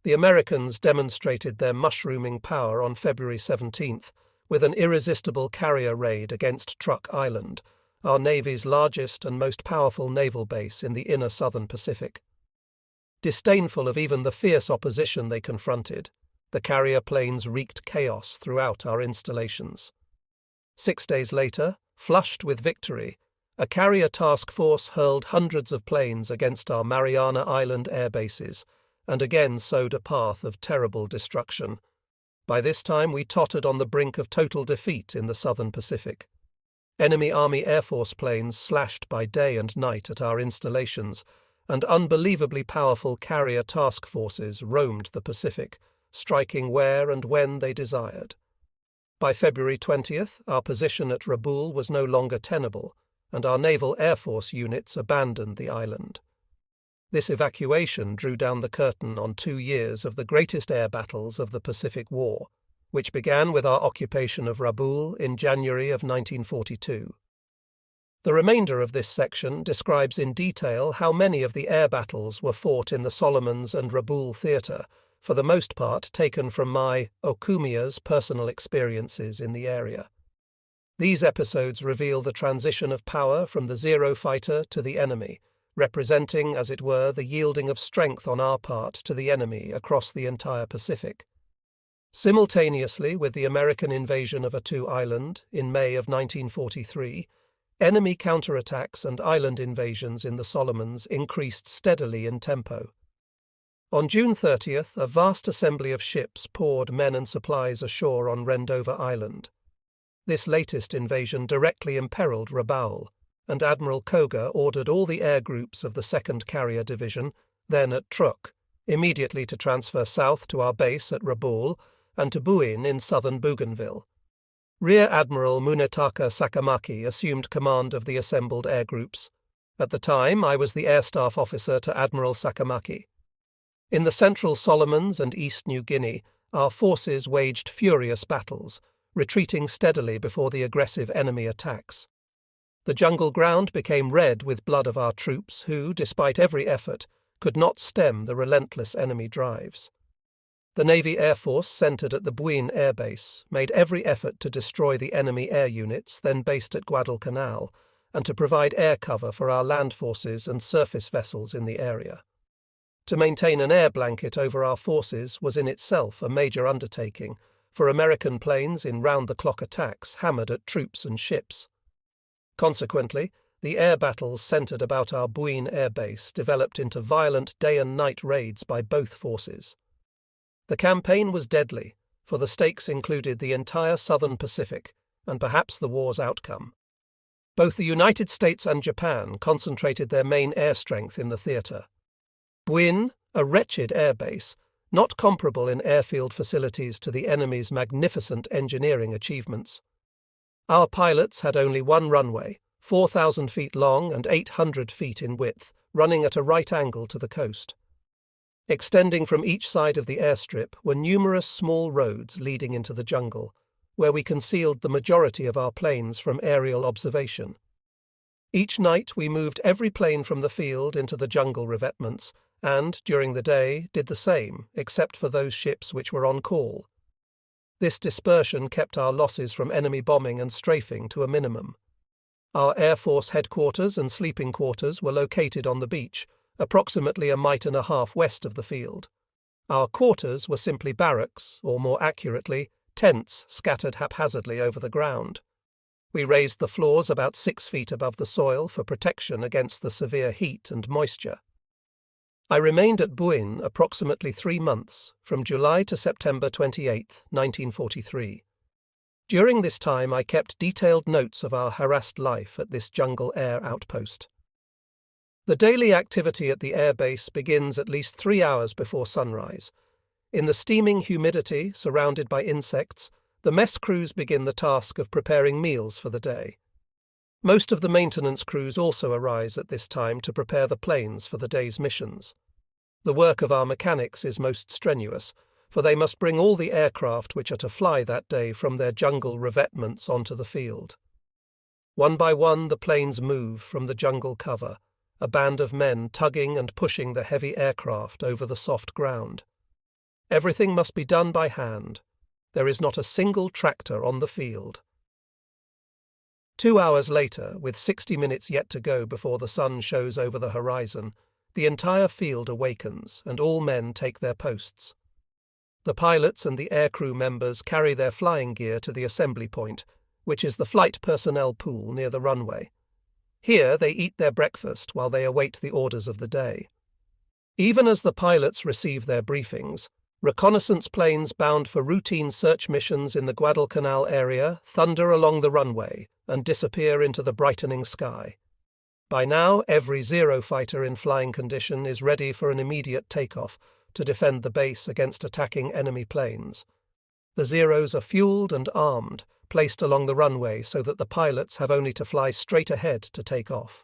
The Americans demonstrated their mushrooming power on February 17th with an irresistible carrier raid against Truk Island, our Navy's largest and most powerful naval base in the inner southern Pacific. Disdainful of even the fierce opposition they confronted, the carrier planes wreaked chaos throughout our installations. 6 days later, flushed with victory, a carrier task force hurled hundreds of planes against our Mariana Island air bases and again sowed a path of terrible destruction. By this time we tottered on the brink of total defeat in the southern Pacific. Enemy Army Air Force planes slashed by day and night at our installations, and unbelievably powerful carrier task forces roamed the Pacific, striking where and when they desired. By February 20th, our position at Rabaul was no longer tenable, and our Naval Air Force units abandoned the island. This evacuation drew down the curtain on 2 years of the greatest air battles of the Pacific War, which began with our occupation of Rabaul in January of 1942. The remainder of this section describes in detail how many of the air battles were fought in the Solomons and Rabaul theatre, for the most part taken from my Okumiya's personal experiences in the area. These episodes reveal the transition of power from the Zero fighter to the enemy, representing, as it were, the yielding of strength on our part to the enemy across the entire Pacific. Simultaneously with the American invasion of Attu Island in May of 1943, enemy counterattacks and island invasions in the Solomons increased steadily in tempo. On June 30th, a vast assembly of ships poured men and supplies ashore on Rendover Island. This latest invasion directly imperiled Rabaul, and Admiral Koga ordered all the air groups of the 2nd Carrier Division, then at Truk, immediately to transfer south to our base at Rabaul and to Buin in southern Bougainville. Rear Admiral Munetaka Sakamaki assumed command of the assembled air groups. At the time, I was the air staff officer to Admiral Sakamaki. In the central Solomons and East New Guinea, our forces waged furious battles, retreating steadily before the aggressive enemy attacks. The jungle ground became red with blood of our troops who, despite every effort, could not stem the relentless enemy drives. The Navy Air Force, centered at the Buin Air Base, made every effort to destroy the enemy air units then based at Guadalcanal and to provide air cover for our land forces and surface vessels in the area. To maintain an air blanket over our forces was in itself a major undertaking, for American planes in round-the-clock attacks hammered at troops and ships. Consequently, the air battles centered about our Buin Air Base developed into violent day and night raids by both forces. The campaign was deadly, for the stakes included the entire southern Pacific and perhaps the war's outcome. Both the United States and Japan concentrated their main air strength in the theatre. Buin, a wretched air base, not comparable in airfield facilities to the enemy's magnificent engineering achievements. Our pilots had only one runway, 4,000 feet long and 800 feet in width, running at a right angle to the coast. Extending from each side of the airstrip were numerous small roads leading into the jungle, where we concealed the majority of our planes from aerial observation. Each night we moved every plane from the field into the jungle revetments and, during the day, did the same, except for those ships which were on call. This dispersion kept our losses from enemy bombing and strafing to a minimum. Our Air Force headquarters and sleeping quarters were located on the beach, approximately 1.5 miles west of the field. Our quarters were simply barracks, or more accurately, tents scattered haphazardly over the ground. We raised the floors about 6 feet above the soil for protection against the severe heat and moisture. I remained at Buin approximately 3 months, from July to September 28, 1943. During this time I kept detailed notes of our harassed life at this jungle air outpost. The daily activity at the air base begins at least 3 hours before sunrise. In the steaming humidity, surrounded by insects, the mess crews begin the task of preparing meals for the day. Most of the maintenance crews also arise at this time to prepare the planes for the day's missions. The work of our mechanics is most strenuous, for they must bring all the aircraft which are to fly that day from their jungle revetments onto the field. One by one the planes move from the jungle cover, a band of men tugging and pushing the heavy aircraft over the soft ground. Everything must be done by hand. There is not a single tractor on the field. 2 hours later, with 60 minutes yet to go before the sun shows over the horizon, the entire field awakens and all men take their posts. The pilots and the aircrew members carry their flying gear to the assembly point, which is the flight personnel pool near the runway. Here they eat their breakfast while they await the orders of the day. Even as the pilots receive their briefings, reconnaissance planes bound for routine search missions in the Guadalcanal area thunder along the runway and disappear into the brightening sky. By now, every Zero fighter in flying condition is ready for an immediate takeoff to defend the base against attacking enemy planes. The Zeros are fueled and armed, placed along the runway so that the pilots have only to fly straight ahead to take off.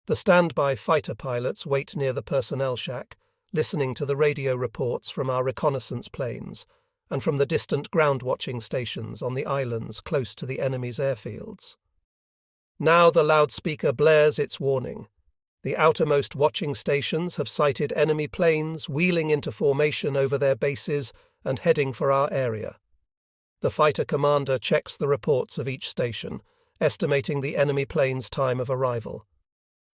The standby fighter pilots wait near the personnel shack, listening to the radio reports from our reconnaissance planes and from the distant ground-watching stations on the islands close to the enemy's airfields. Now the loudspeaker blares its warning. The outermost watching stations have sighted enemy planes wheeling into formation over their bases and heading for our area. The fighter commander checks the reports of each station, estimating the enemy plane's time of arrival.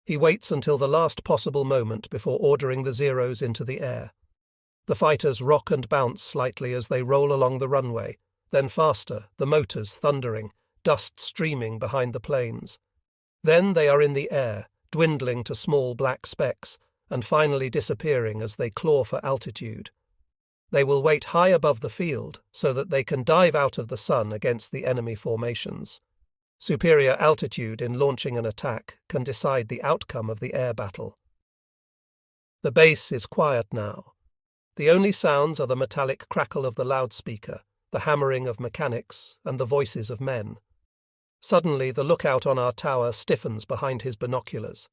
He waits until the last possible moment before ordering the Zeros into the air. The fighters rock and bounce slightly as they roll along the runway, then faster, the motors thundering, dust streaming behind the planes. Then they are in the air, dwindling to small black specks, and finally disappearing as they claw for altitude. They will wait high above the field so that they can dive out of the sun against the enemy formations. Superior altitude in launching an attack can decide the outcome of the air battle. The base is quiet now. The only sounds are the metallic crackle of the loudspeaker, the hammering of mechanics, and the voices of men. Suddenly the lookout on our tower stiffens behind his binoculars.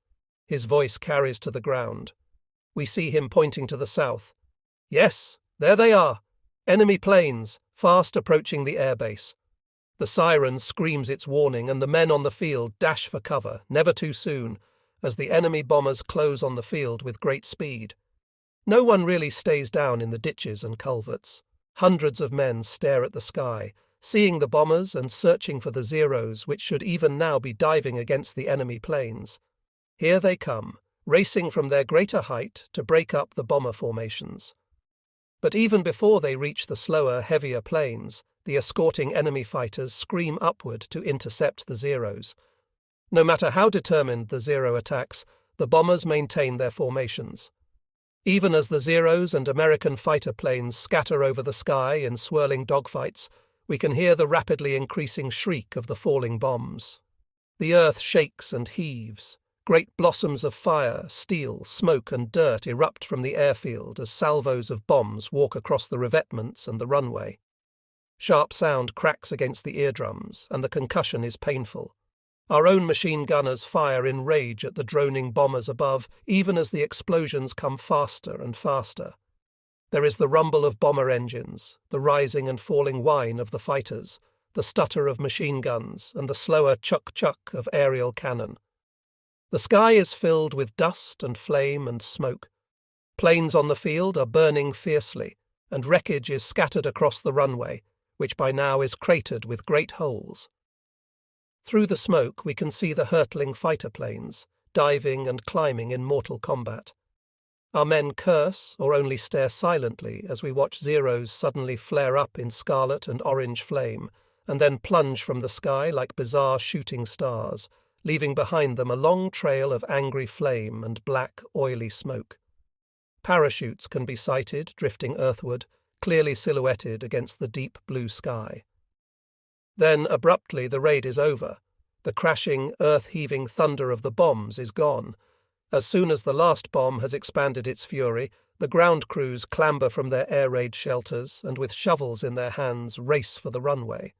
His voice carries to the ground. We see him pointing to the south. Yes, there they are. Enemy planes, fast approaching the airbase. The siren screams its warning and the men on the field dash for cover, never too soon, as the enemy bombers close on the field with great speed. No one really stays down in the ditches and culverts. Hundreds of men stare at the sky, seeing the bombers and searching for the Zeros which should even now be diving against the enemy planes. Here they come, racing from their greater height to break up the bomber formations. But even before they reach the slower, heavier planes, the escorting enemy fighters scream upward to intercept the Zeros. No matter how determined the Zero attacks, the bombers maintain their formations. Even as the Zeros and American fighter planes scatter over the sky in swirling dogfights, we can hear the rapidly increasing shriek of the falling bombs. The earth shakes and heaves. Great blossoms of fire, steel, smoke and dirt erupt from the airfield as salvos of bombs walk across the revetments and the runway. Sharp sound cracks against the eardrums, and the concussion is painful. Our own machine gunners fire in rage at the droning bombers above, even as the explosions come faster and faster. There is the rumble of bomber engines, the rising and falling whine of the fighters, the stutter of machine guns, and the slower chuck-chuck of aerial cannon. The sky is filled with dust and flame and smoke. Planes on the field are burning fiercely, and wreckage is scattered across the runway, which by now is cratered with great holes. Through the smoke we can see the hurtling fighter planes, diving and climbing in mortal combat. Our men curse or only stare silently as we watch Zeros suddenly flare up in scarlet and orange flame, and then plunge from the sky like bizarre shooting stars, leaving behind them a long trail of angry flame and black, oily smoke. Parachutes can be sighted drifting earthward, clearly silhouetted against the deep blue sky. Then, abruptly, the raid is over. The crashing, earth-heaving thunder of the bombs is gone. As soon as the last bomb has expanded its fury, the ground crews clamber from their air raid shelters and with shovels in their hands race for the runway.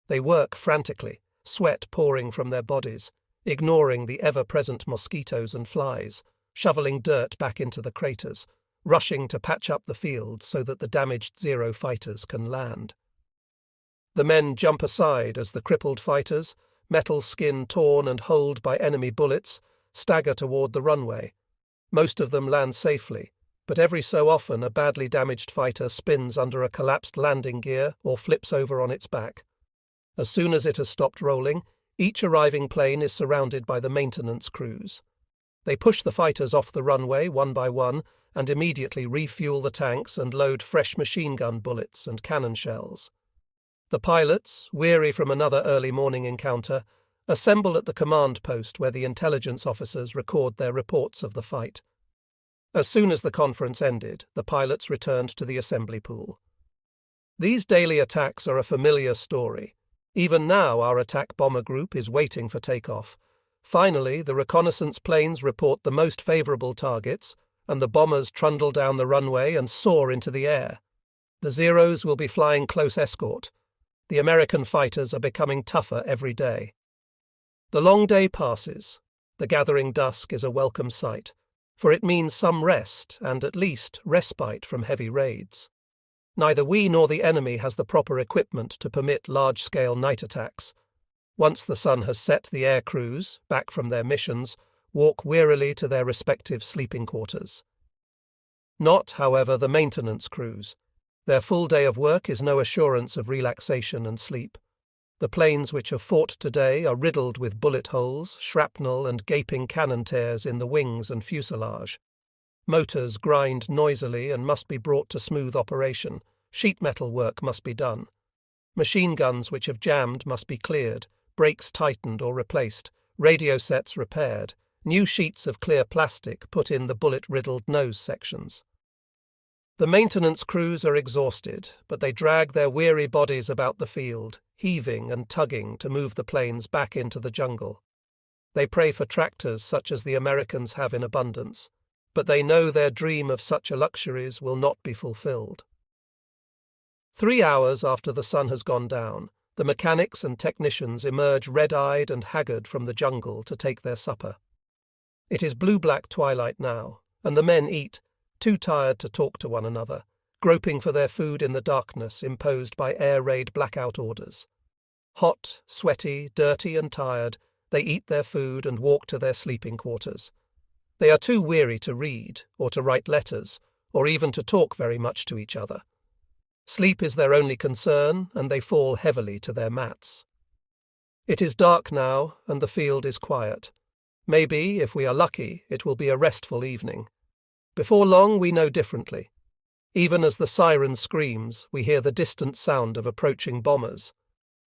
They work frantically, sweat pouring from their bodies, ignoring the ever-present mosquitoes and flies, shoveling dirt back into the craters, rushing to patch up the field so that the damaged Zero fighters can land. The men jump aside as the crippled fighters, metal skin torn and holed by enemy bullets, stagger toward the runway. Most of them land safely, but every so often a badly damaged fighter spins under a collapsed landing gear or flips over on its back. As soon as it has stopped rolling, each arriving plane is surrounded by the maintenance crews. They push the fighters off the runway one by one and immediately refuel the tanks and load fresh machine gun bullets and cannon shells. The pilots, weary from another early morning encounter, assemble at the command post where the intelligence officers record their reports of the fight. As soon as the conference ended, the pilots returned to the assembly pool. These daily attacks are a familiar story. Even now our attack bomber group is waiting for takeoff. Finally, the reconnaissance planes report the most favourable targets, and the bombers trundle down the runway and soar into the air. The Zeros will be flying close escort. The American fighters are becoming tougher every day. The long day passes. The gathering dusk is a welcome sight, for it means some rest and at least respite from heavy raids. Neither we nor the enemy has the proper equipment to permit large-scale night attacks. Once the sun has set, the air crews, back from their missions, walk wearily to their respective sleeping quarters. Not, however, the maintenance crews. Their full day of work is no assurance of relaxation and sleep. The planes which have fought today are riddled with bullet holes, shrapnel and gaping cannon tears in the wings and fuselage. Motors grind noisily and must be brought to smooth operation. Sheet metal work must be done. Machine guns which have jammed must be cleared, brakes tightened or replaced, radio sets repaired, new sheets of clear plastic put in the bullet-riddled nose sections. The maintenance crews are exhausted, but they drag their weary bodies about the field, heaving and tugging to move the planes back into the jungle. They pray for tractors such as the Americans have in abundance, but they know their dream of such luxuries will not be fulfilled. 3 hours after the sun has gone down, the mechanics and technicians emerge red-eyed and haggard from the jungle to take their supper. It is blue-black twilight now, and the men eat, too tired to talk to one another, groping for their food in the darkness imposed by air raid blackout orders. Hot, sweaty, dirty and tired, they eat their food and walk to their sleeping quarters. They are too weary to read, or to write letters, or even to talk very much to each other. Sleep is their only concern, and they fall heavily to their mats. It is dark now, and the field is quiet. Maybe, if we are lucky, it will be a restful evening. Before long we know differently. Even as the siren screams, we hear the distant sound of approaching bombers.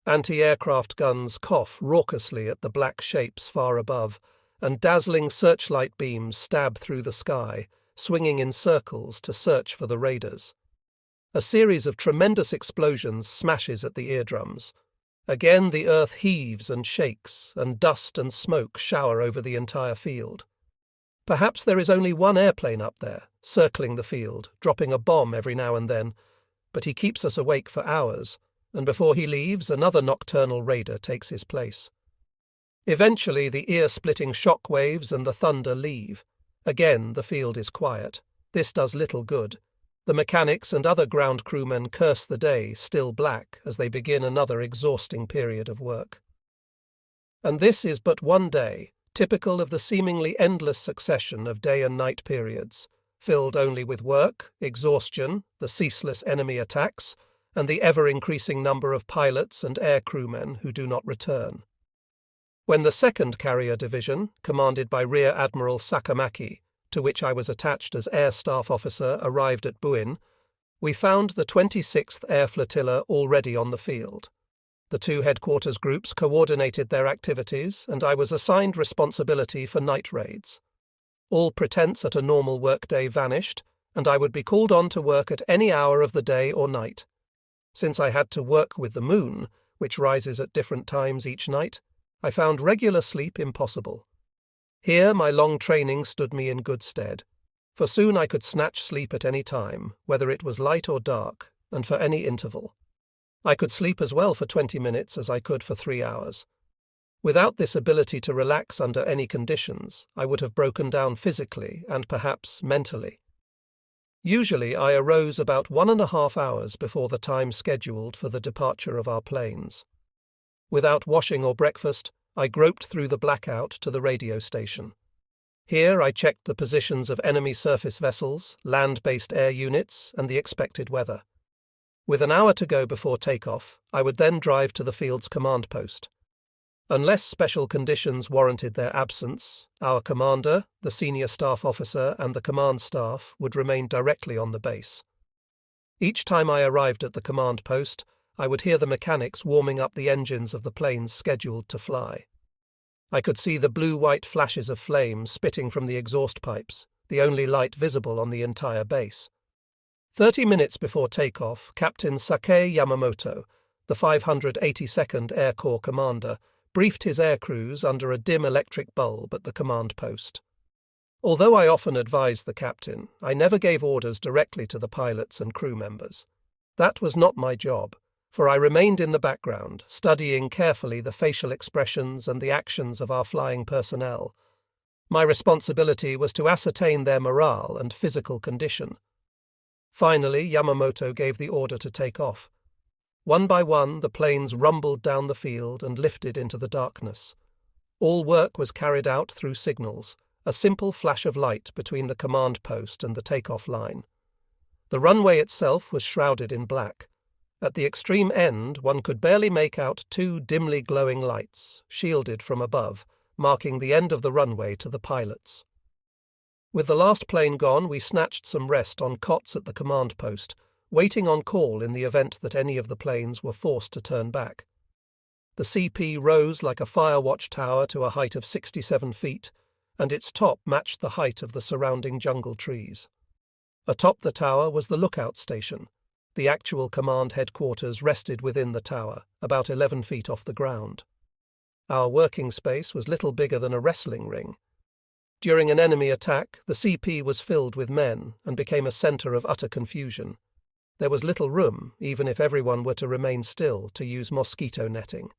Anti-aircraft guns cough raucously at the black shapes far above, and dazzling searchlight beams stab through the sky, swinging in circles to search for the raiders. A series of tremendous explosions smashes at the eardrums. Again the earth heaves and shakes, and dust and smoke shower over the entire field. Perhaps there is only one airplane up there, circling the field, dropping a bomb every now and then, but he keeps us awake for hours, and before he leaves, another nocturnal raider takes his place. Eventually the ear-splitting shock waves and the thunder leave. Again the field is quiet. This does little good. The mechanics and other ground crewmen curse the day, still black, as they begin another exhausting period of work. And this is but one day, typical of the seemingly endless succession of day and night periods, filled only with work, exhaustion, the ceaseless enemy attacks, and the ever-increasing number of pilots and air crewmen who do not return. When the 2nd Carrier Division, commanded by Rear Admiral Sakamaki, to which I was attached as Air Staff Officer, arrived at Buin, we found the 26th Air Flotilla already on the field. The two headquarters groups coordinated their activities, and I was assigned responsibility for night raids. All pretense at a normal workday vanished, and I would be called on to work at any hour of the day or night. Since I had to work with the moon, which rises at different times each night, I found regular sleep impossible. Here my long training stood me in good stead, for soon I could snatch sleep at any time, whether it was light or dark, and for any interval. I could sleep as well for 20 minutes as I could for 3 hours. Without this ability to relax under any conditions, I would have broken down physically and perhaps mentally. Usually I arose about 1.5 hours before the time scheduled for the departure of our planes. Without washing or breakfast, I groped through the blackout to the radio station. Here I checked the positions of enemy surface vessels, land-based air units, and the expected weather. With an hour to go before takeoff, I would then drive to the field's command post. Unless special conditions warranted their absence, our commander, the senior staff officer, and the command staff would remain directly on the base. Each time I arrived at the command post, I would hear the mechanics warming up the engines of the planes scheduled to fly. I could see the blue-white flashes of flame spitting from the exhaust pipes, the only light visible on the entire base. 30 minutes before takeoff, Captain Sake Yamamoto, the 582nd Air Corps commander, briefed his air crews under a dim electric bulb at the command post. Although I often advised the captain, I never gave orders directly to the pilots and crew members. That was not my job, for I remained in the background, studying carefully the facial expressions and the actions of our flying personnel. My responsibility was to ascertain their morale and physical condition. Finally, Yamamoto gave the order to take off. One by one, the planes rumbled down the field and lifted into the darkness. All work was carried out through signals, a simple flash of light between the command post and the takeoff line. The runway itself was shrouded in black. At the extreme end, one could barely make out two dimly glowing lights, shielded from above, marking the end of the runway to the pilots. With the last plane gone, we snatched some rest on cots at the command post, waiting on call in the event that any of the planes were forced to turn back. The CP rose like a fire watchtower to a height of 67 feet, and its top matched the height of the surrounding jungle trees. Atop the tower was the lookout station. The actual command headquarters rested within the tower, about 11 feet off the ground. Our working space was little bigger than a wrestling ring. During an enemy attack, the CP was filled with men and became a center of utter confusion. There was little room, even if everyone were to remain still, to use mosquito netting.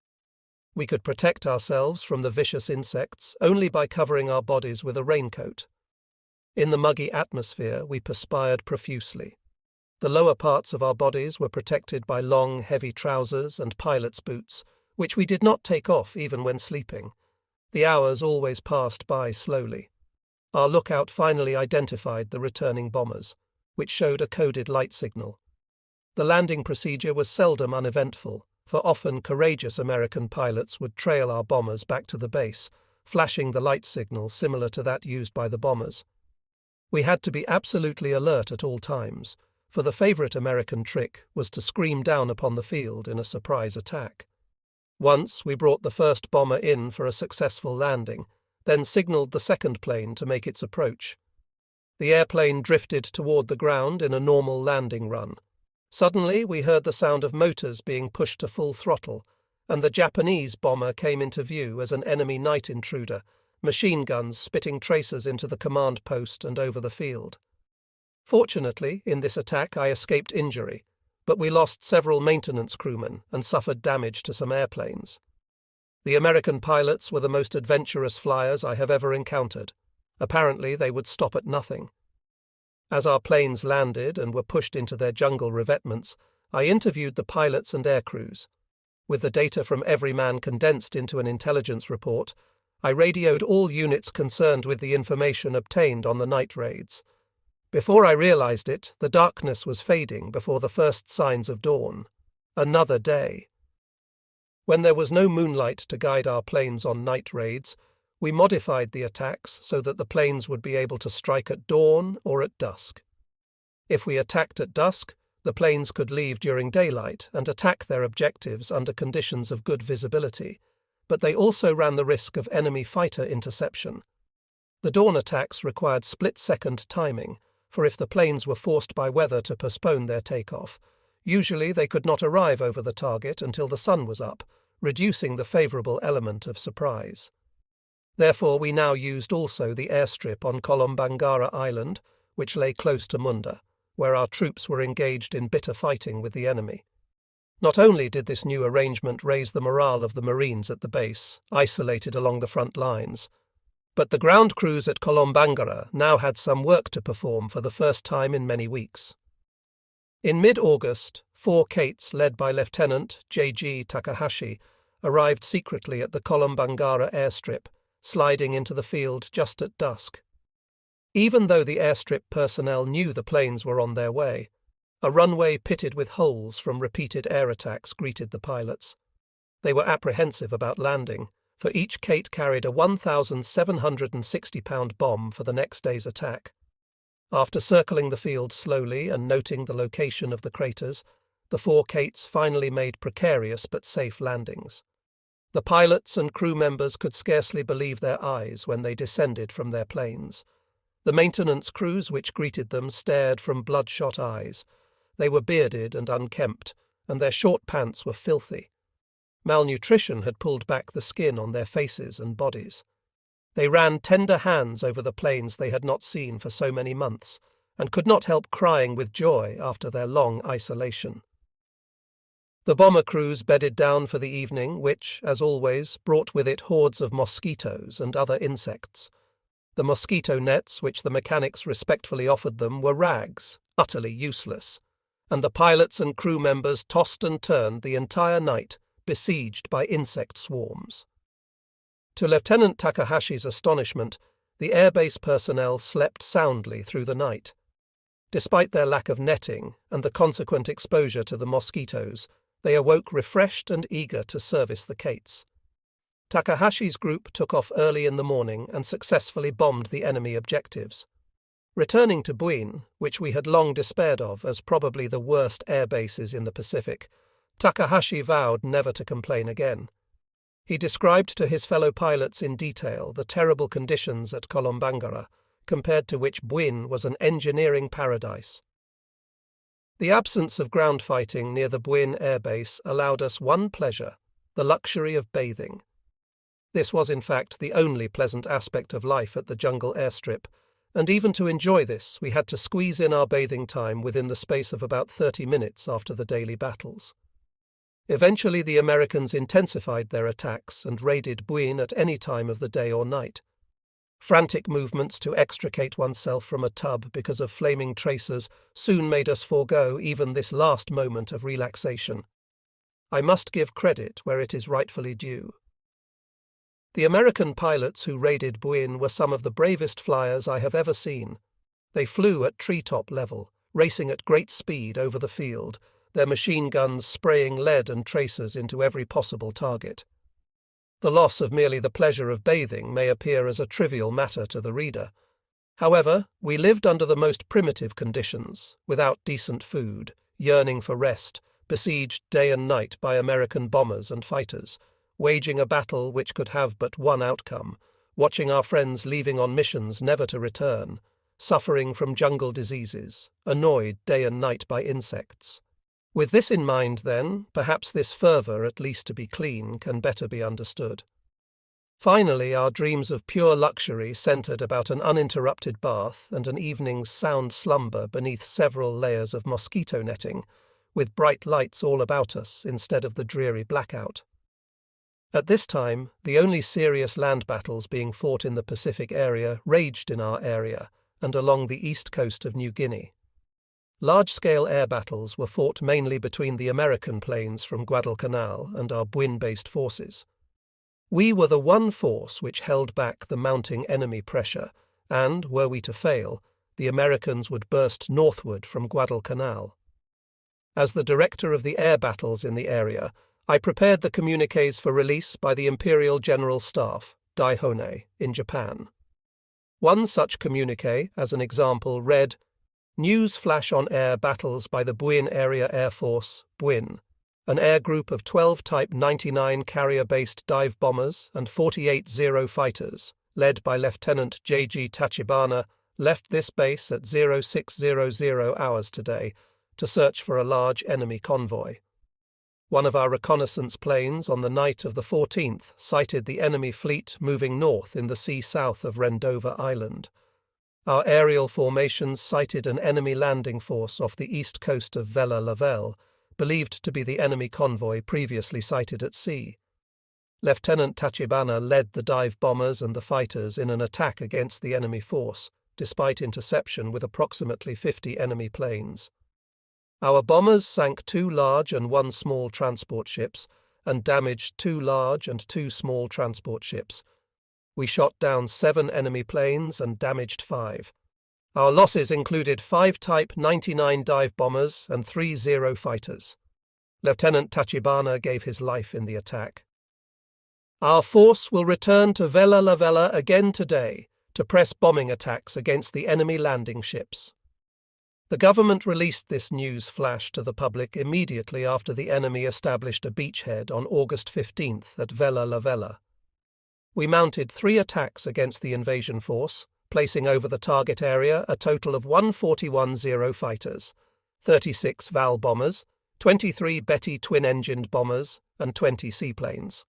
We could protect ourselves from the vicious insects only by covering our bodies with a raincoat. In the muggy atmosphere, we perspired profusely. The lower parts of our bodies were protected by long, heavy trousers and pilot's boots, which we did not take off even when sleeping. The hours always passed by slowly. Our lookout finally identified the returning bombers, which showed a coded light signal. The landing procedure was seldom uneventful, for often courageous American pilots would trail our bombers back to the base, flashing the light signal similar to that used by the bombers. We had to be absolutely alert at all times, for the favorite American trick was to scream down upon the field in a surprise attack. Once we brought the first bomber in for a successful landing, then signaled the second plane to make its approach. The airplane drifted toward the ground in a normal landing run. Suddenly we heard the sound of motors being pushed to full throttle, and the Japanese bomber came into view as an enemy night intruder, machine guns spitting tracers into the command post and over the field. Fortunately, in this attack I escaped injury, but we lost several maintenance crewmen and suffered damage to some airplanes. The American pilots were the most adventurous flyers I have ever encountered. Apparently they would stop at nothing. As our planes landed and were pushed into their jungle revetments, I interviewed the pilots and air crews. With the data from every man condensed into an intelligence report, I radioed all units concerned with the information obtained on the night raids. Before I realized it, the darkness was fading before the first signs of dawn. Another day. When there was no moonlight to guide our planes on night raids, we modified the attacks so that the planes would be able to strike at dawn or at dusk. If we attacked at dusk, the planes could leave during daylight and attack their objectives under conditions of good visibility, but they also ran the risk of enemy fighter interception. The dawn attacks required split-second timing, for if the planes were forced by weather to postpone their takeoff, usually they could not arrive over the target until the sun was up, reducing the favorable element of surprise. Therefore, we now used also the airstrip on Kolombangara Island, which lay close to Munda, where our troops were engaged in bitter fighting with the enemy. Not only did this new arrangement raise the morale of the Marines at the base, isolated along the front lines, but the ground crews at Kolombangara now had some work to perform for the first time in many weeks. In mid-August, 4 Kates led by Lieutenant J.G. Takahashi arrived secretly at the Kolombangara airstrip, sliding into the field just at dusk. Even though the airstrip personnel knew the planes were on their way, a runway pitted with holes from repeated air attacks greeted the pilots. They were apprehensive about landing, for each Kate carried a 1,760-pound bomb for the next day's attack. After circling the field slowly and noting the location of the craters, the 4 Kates finally made precarious but safe landings. The pilots and crew members could scarcely believe their eyes when they descended from their planes. The maintenance crews which greeted them stared from bloodshot eyes. They were bearded and unkempt, and their short pants were filthy. Malnutrition had pulled back the skin on their faces and bodies. They ran tender hands over the planes they had not seen for so many months, and could not help crying with joy after their long isolation. The bomber crews bedded down for the evening, which, as always, brought with it hordes of mosquitoes and other insects. The mosquito nets which the mechanics respectfully offered them were rags, utterly useless, and the pilots and crew members tossed and turned the entire night, besieged by insect swarms. To Lieutenant Takahashi's astonishment, the airbase personnel slept soundly through the night. Despite their lack of netting and the consequent exposure to the mosquitoes, they awoke refreshed and eager to service the Kates. Takahashi's group took off early in the morning and successfully bombed the enemy objectives. Returning to Buin, which we had long despaired of as probably the worst air bases in the Pacific, Takahashi vowed never to complain again. He described to his fellow pilots in detail the terrible conditions at Kolombangara, compared to which Buin was an engineering paradise. The absence of ground fighting near the Buin Air Base allowed us one pleasure, the luxury of bathing. This was in fact the only pleasant aspect of life at the jungle airstrip, and even to enjoy this we had to squeeze in our bathing time within the space of about 30 minutes after the daily battles. Eventually the Americans intensified their attacks and raided Buin at any time of the day or night. Frantic movements to extricate oneself from a tub because of flaming tracers soon made us forego even this last moment of relaxation. I must give credit where it is rightfully due. The American pilots who raided Buin were some of the bravest flyers I have ever seen. They flew at treetop level, racing at great speed over the field, their machine guns spraying lead and tracers into every possible target. The loss of merely the pleasure of bathing may appear as a trivial matter to the reader. However, we lived under the most primitive conditions, without decent food, yearning for rest, besieged day and night by American bombers and fighters, waging a battle which could have but one outcome, watching our friends leaving on missions never to return, suffering from jungle diseases, annoyed day and night by insects. With this in mind, then, perhaps this fervour, at least to be clean, can better be understood. Finally, our dreams of pure luxury centred about an uninterrupted bath and an evening's sound slumber beneath several layers of mosquito netting, with bright lights all about us instead of the dreary blackout. At this time, the only serious land battles being fought in the Pacific area raged in our area and along the east coast of New Guinea. Large-scale air battles were fought mainly between the American planes from Guadalcanal and our Buin-based forces. We were the one force which held back the mounting enemy pressure, and, were we to fail, the Americans would burst northward from Guadalcanal. As the director of the air battles in the area, I prepared the communiques for release by the Imperial General Staff, Daihone, in Japan. One such communique, as an example, read, "News flash on air battles by the Buin Area Air Force, Buin. An air group of 12 Type 99 carrier-based dive bombers and 48 Zero fighters, led by Lieutenant J.G. Tachibana, left this base at 0600 hours today to search for a large enemy convoy. One of our reconnaissance planes on the night of the 14th sighted the enemy fleet moving north in the sea south of Rendova Island. Our aerial formations sighted an enemy landing force off the east coast of Vella Lavelle, believed to be the enemy convoy previously sighted at sea. Lieutenant Tachibana led the dive bombers and the fighters in an attack against the enemy force, despite interception with approximately 50 enemy planes. Our bombers sank 2 large and 1 small transport ships and damaged 2 large and 2 small transport ships. We shot down 7 enemy planes and damaged 5. Our losses included 5 Type 99 dive bombers and 3 Zero fighters. Lieutenant Tachibana gave his life in the attack. Our force will return to Vella La Vella again today to press bombing attacks against the enemy landing ships. The government released this news flash to the public immediately after the enemy established a beachhead on August 15th at Vella La Vella. We mounted 3 attacks against the invasion force, placing over the target area a total of 141 Zero fighters, 36 Val bombers, 23 Betty twin-engined bombers, and 20 seaplanes.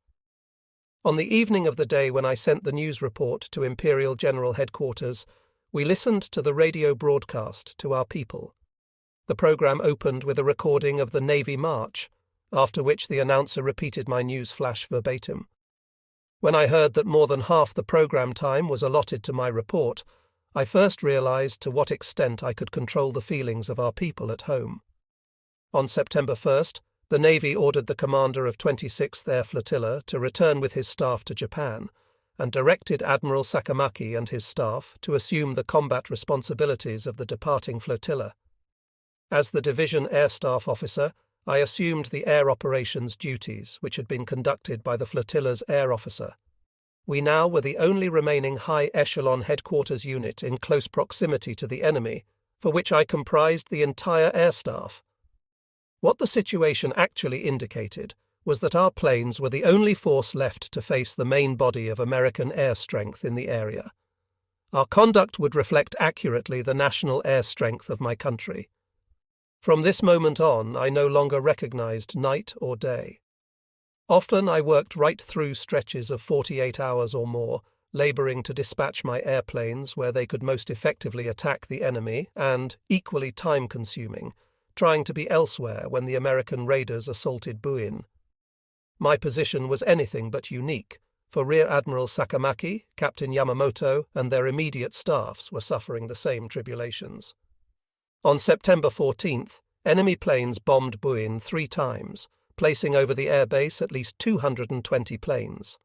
On the evening of the day when I sent the news report to Imperial General Headquarters, we listened to the radio broadcast to our people. The program opened with a recording of the Navy March, after which the announcer repeated my news flash verbatim. When I heard that more than half the program time was allotted to my report, I first realized to what extent I could control the feelings of our people at home. On September 1st, the Navy ordered the commander of 26th Air Flotilla to return with his staff to Japan, and directed Admiral Sakamaki and his staff to assume the combat responsibilities of the departing flotilla. As the division air staff officer, I assumed the air operations duties which had been conducted by the flotilla's air officer. We now were the only remaining high-echelon headquarters unit in close proximity to the enemy, for which I comprised the entire air staff. What the situation actually indicated was that our planes were the only force left to face the main body of American air strength in the area. Our conduct would reflect accurately the national air strength of my country. From this moment on, I no longer recognized night or day. Often I worked right through stretches of 48 hours or more, laboring to dispatch my airplanes where they could most effectively attack the enemy and, equally time-consuming, trying to be elsewhere when the American raiders assaulted Buin. My position was anything but unique, for Rear Admiral Sakamaki, Captain Yamamoto, and their immediate staffs were suffering the same tribulations. On September 14th, enemy planes bombed Buin 3 times, placing over the airbase at least 220 planes.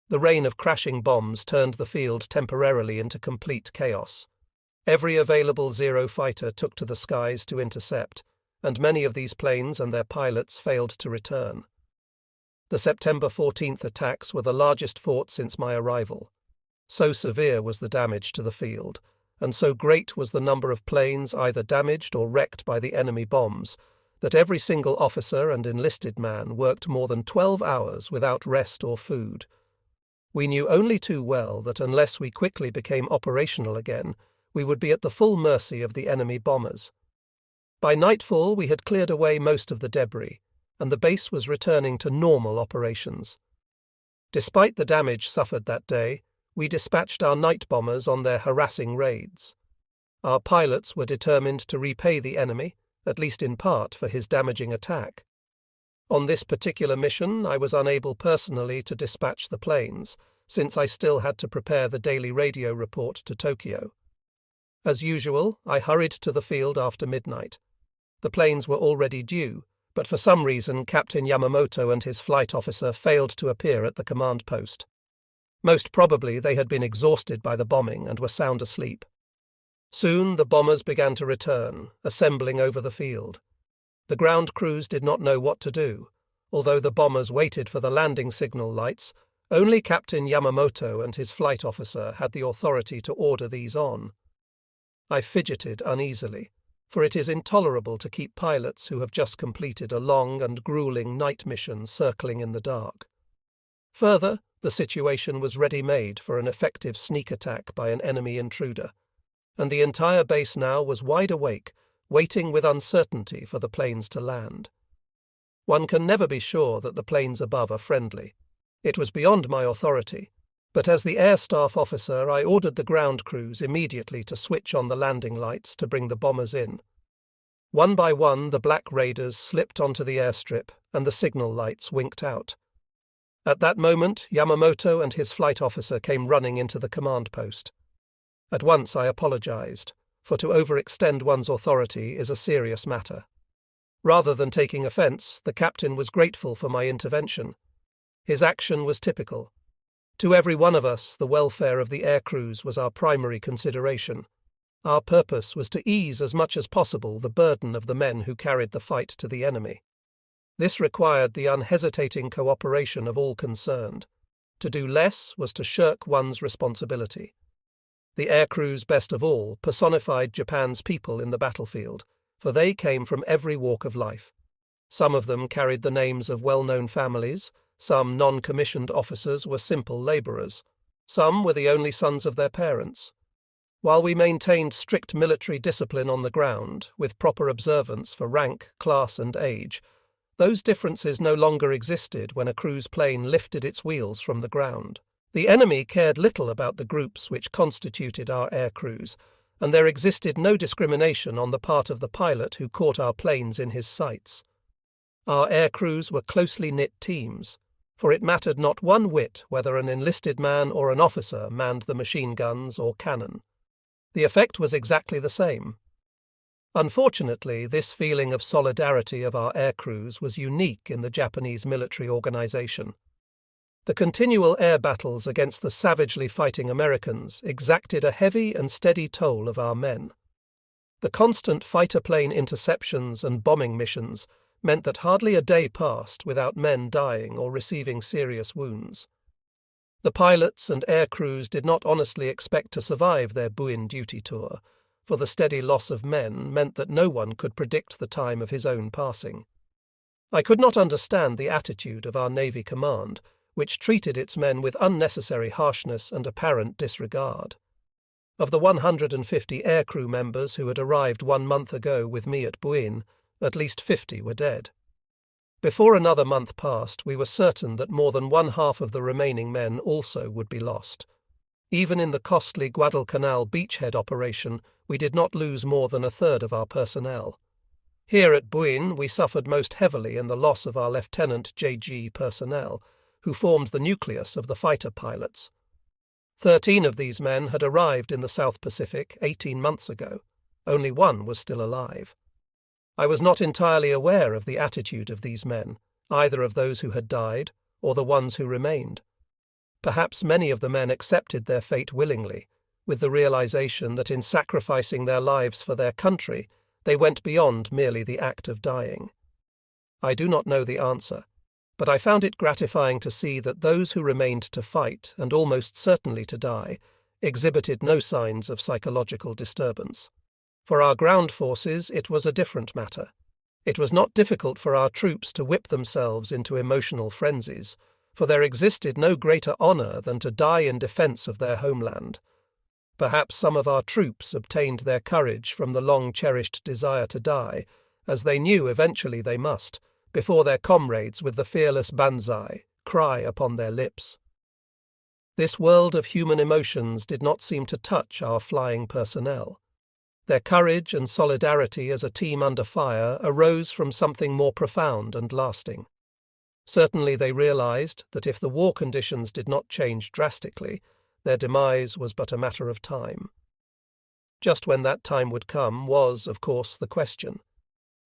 The rain of crashing bombs turned the field temporarily into complete chaos. Every available Zero fighter took to the skies to intercept, and many of these planes and their pilots failed to return. The September 14th attacks were the largest fought since my arrival. So severe was the damage to the field, and so great was the number of planes either damaged or wrecked by the enemy bombs, that every single officer and enlisted man worked more than 12 hours without rest or food. We knew only too well that unless we quickly became operational again, we would be at the full mercy of the enemy bombers. By nightfall we had cleared away most of the debris, and the base was returning to normal operations. Despite the damage suffered that day, we dispatched our night bombers on their harassing raids. Our pilots were determined to repay the enemy, at least in part, for his damaging attack. On this particular mission, I was unable personally to dispatch the planes, since I still had to prepare the daily radio report to Tokyo. As usual, I hurried to the field after midnight. The planes were already due, but for some reason Captain Yamamoto and his flight officer failed to appear at the command post. Most probably they had been exhausted by the bombing and were sound asleep. Soon the bombers began to return, assembling over the field. The ground crews did not know what to do. Although the bombers waited for the landing signal lights, only Captain Yamamoto and his flight officer had the authority to order these on. I fidgeted uneasily, for it is intolerable to keep pilots who have just completed a long and grueling night mission circling in the dark. Further, the situation was ready-made for an effective sneak attack by an enemy intruder, and the entire base now was wide awake, waiting with uncertainty for the planes to land. One can never be sure that the planes above are friendly. It was beyond my authority, but as the air staff officer I ordered the ground crews immediately to switch on the landing lights to bring the bombers in. One by one the black raiders slipped onto the airstrip and the signal lights winked out. At that moment Yamamoto and his flight officer came running into the command post. At once I apologized, for to overextend one's authority is a serious matter. Rather than taking offense, the captain was grateful for my intervention. His action was typical. To every one of us, the welfare of the air crews was our primary consideration. Our purpose was to ease as much as possible the burden of the men who carried the fight to the enemy. This required the unhesitating cooperation of all concerned. To do less was to shirk one's responsibility. The air crews, best of all, personified Japan's people in the battlefield, for they came from every walk of life. Some of them carried the names of well-known families, some non-commissioned officers were simple labourers, some were the only sons of their parents. While we maintained strict military discipline on the ground, with proper observance for rank, class and age, those differences no longer existed when a cruise plane lifted its wheels from the ground. The enemy cared little about the groups which constituted our air crews, and there existed no discrimination on the part of the pilot who caught our planes in his sights. Our air crews were closely knit teams, for it mattered not one whit whether an enlisted man or an officer manned the machine guns or cannon. The effect was exactly the same. Unfortunately, this feeling of solidarity of our air crews was unique in the Japanese military organization. The continual air battles against the savagely fighting Americans exacted a heavy and steady toll of our men. The constant fighter plane interceptions and bombing missions meant that hardly a day passed without men dying or receiving serious wounds. The pilots and air crews did not honestly expect to survive their Buin duty tour, for the steady loss of men meant that no one could predict the time of his own passing. I could not understand the attitude of our Navy command, which treated its men with unnecessary harshness and apparent disregard. Of the 150 aircrew members who had arrived 1 month ago with me at Buin, at least 50 were dead. Before another month passed, we were certain that more than 1/2 of the remaining men also would be lost. Even in the costly Guadalcanal beachhead operation, we did not lose more than 1/3 of our personnel. Here at Buin, we suffered most heavily in the loss of our Lieutenant J.G. personnel, who formed the nucleus of the fighter pilots. 13 of these men had arrived in the South Pacific 18 months ago. Only one was still alive. I was not entirely aware of the attitude of these men, either of those who had died or the ones who remained. Perhaps many of the men accepted their fate willingly, with the realization that in sacrificing their lives for their country, they went beyond merely the act of dying. I do not know the answer, but I found it gratifying to see that those who remained to fight, and almost certainly to die, exhibited no signs of psychological disturbance. For our ground forces, it was a different matter. It was not difficult for our troops to whip themselves into emotional frenzies, for there existed no greater honour than to die in defence of their homeland. Perhaps some of our troops obtained their courage from the long-cherished desire to die, as they knew eventually they must, before their comrades with the fearless banzai cry upon their lips. This world of human emotions did not seem to touch our flying personnel. Their courage and solidarity as a team under fire arose from something more profound and lasting. Certainly they realized that if the war conditions did not change drastically, their demise was but a matter of time. Just when that time would come was, of course, the question.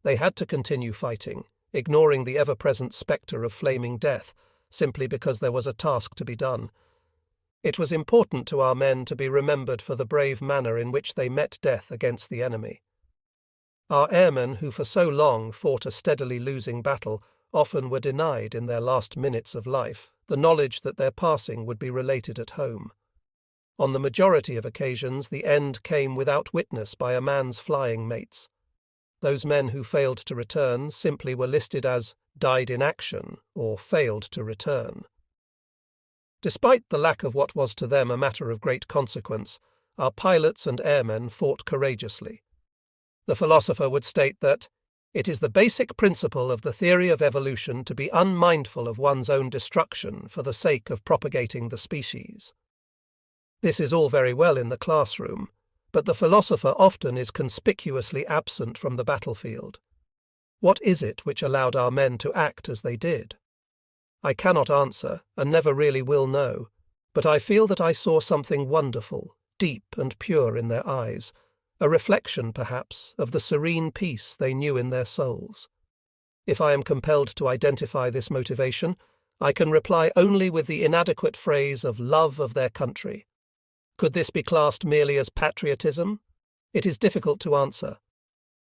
They had to continue fighting, ignoring the ever-present spectre of flaming death, simply because there was a task to be done. It was important to our men to be remembered for the brave manner in which they met death against the enemy. Our airmen, who for so long fought a steadily losing battle, often were denied in their last minutes of life the knowledge that their passing would be related at home. On the majority of occasions, the end came without witness by a man's flying mates. Those men who failed to return simply were listed as died in action or failed to return. Despite the lack of what was to them a matter of great consequence, our pilots and airmen fought courageously. The philosopher would state that it is the basic principle of the theory of evolution to be unmindful of one's own destruction for the sake of propagating the species. This is all very well in the classroom, but the philosopher often is conspicuously absent from the battlefield. What is it which allowed our men to act as they did? I cannot answer, and never really will know, but I feel that I saw something wonderful, deep and pure in their eyes, a reflection, perhaps, of the serene peace they knew in their souls. If I am compelled to identify this motivation, I can reply only with the inadequate phrase of love of their country. Could this be classed merely as patriotism? It is difficult to answer.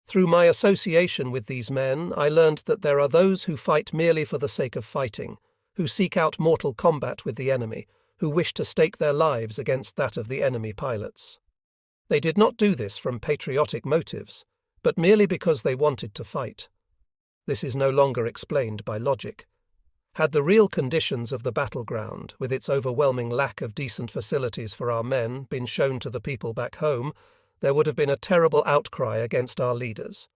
Through my association with these men, I learned that there are those who fight merely for the sake of fighting, who seek out mortal combat with the enemy, who wish to stake their lives against that of the enemy pilots. They did not do this from patriotic motives, but merely because they wanted to fight. This is no longer explained by logic. Had the real conditions of the battleground, with its overwhelming lack of decent facilities for our men, been shown to the people back home, there would have been a terrible outcry against our leaders.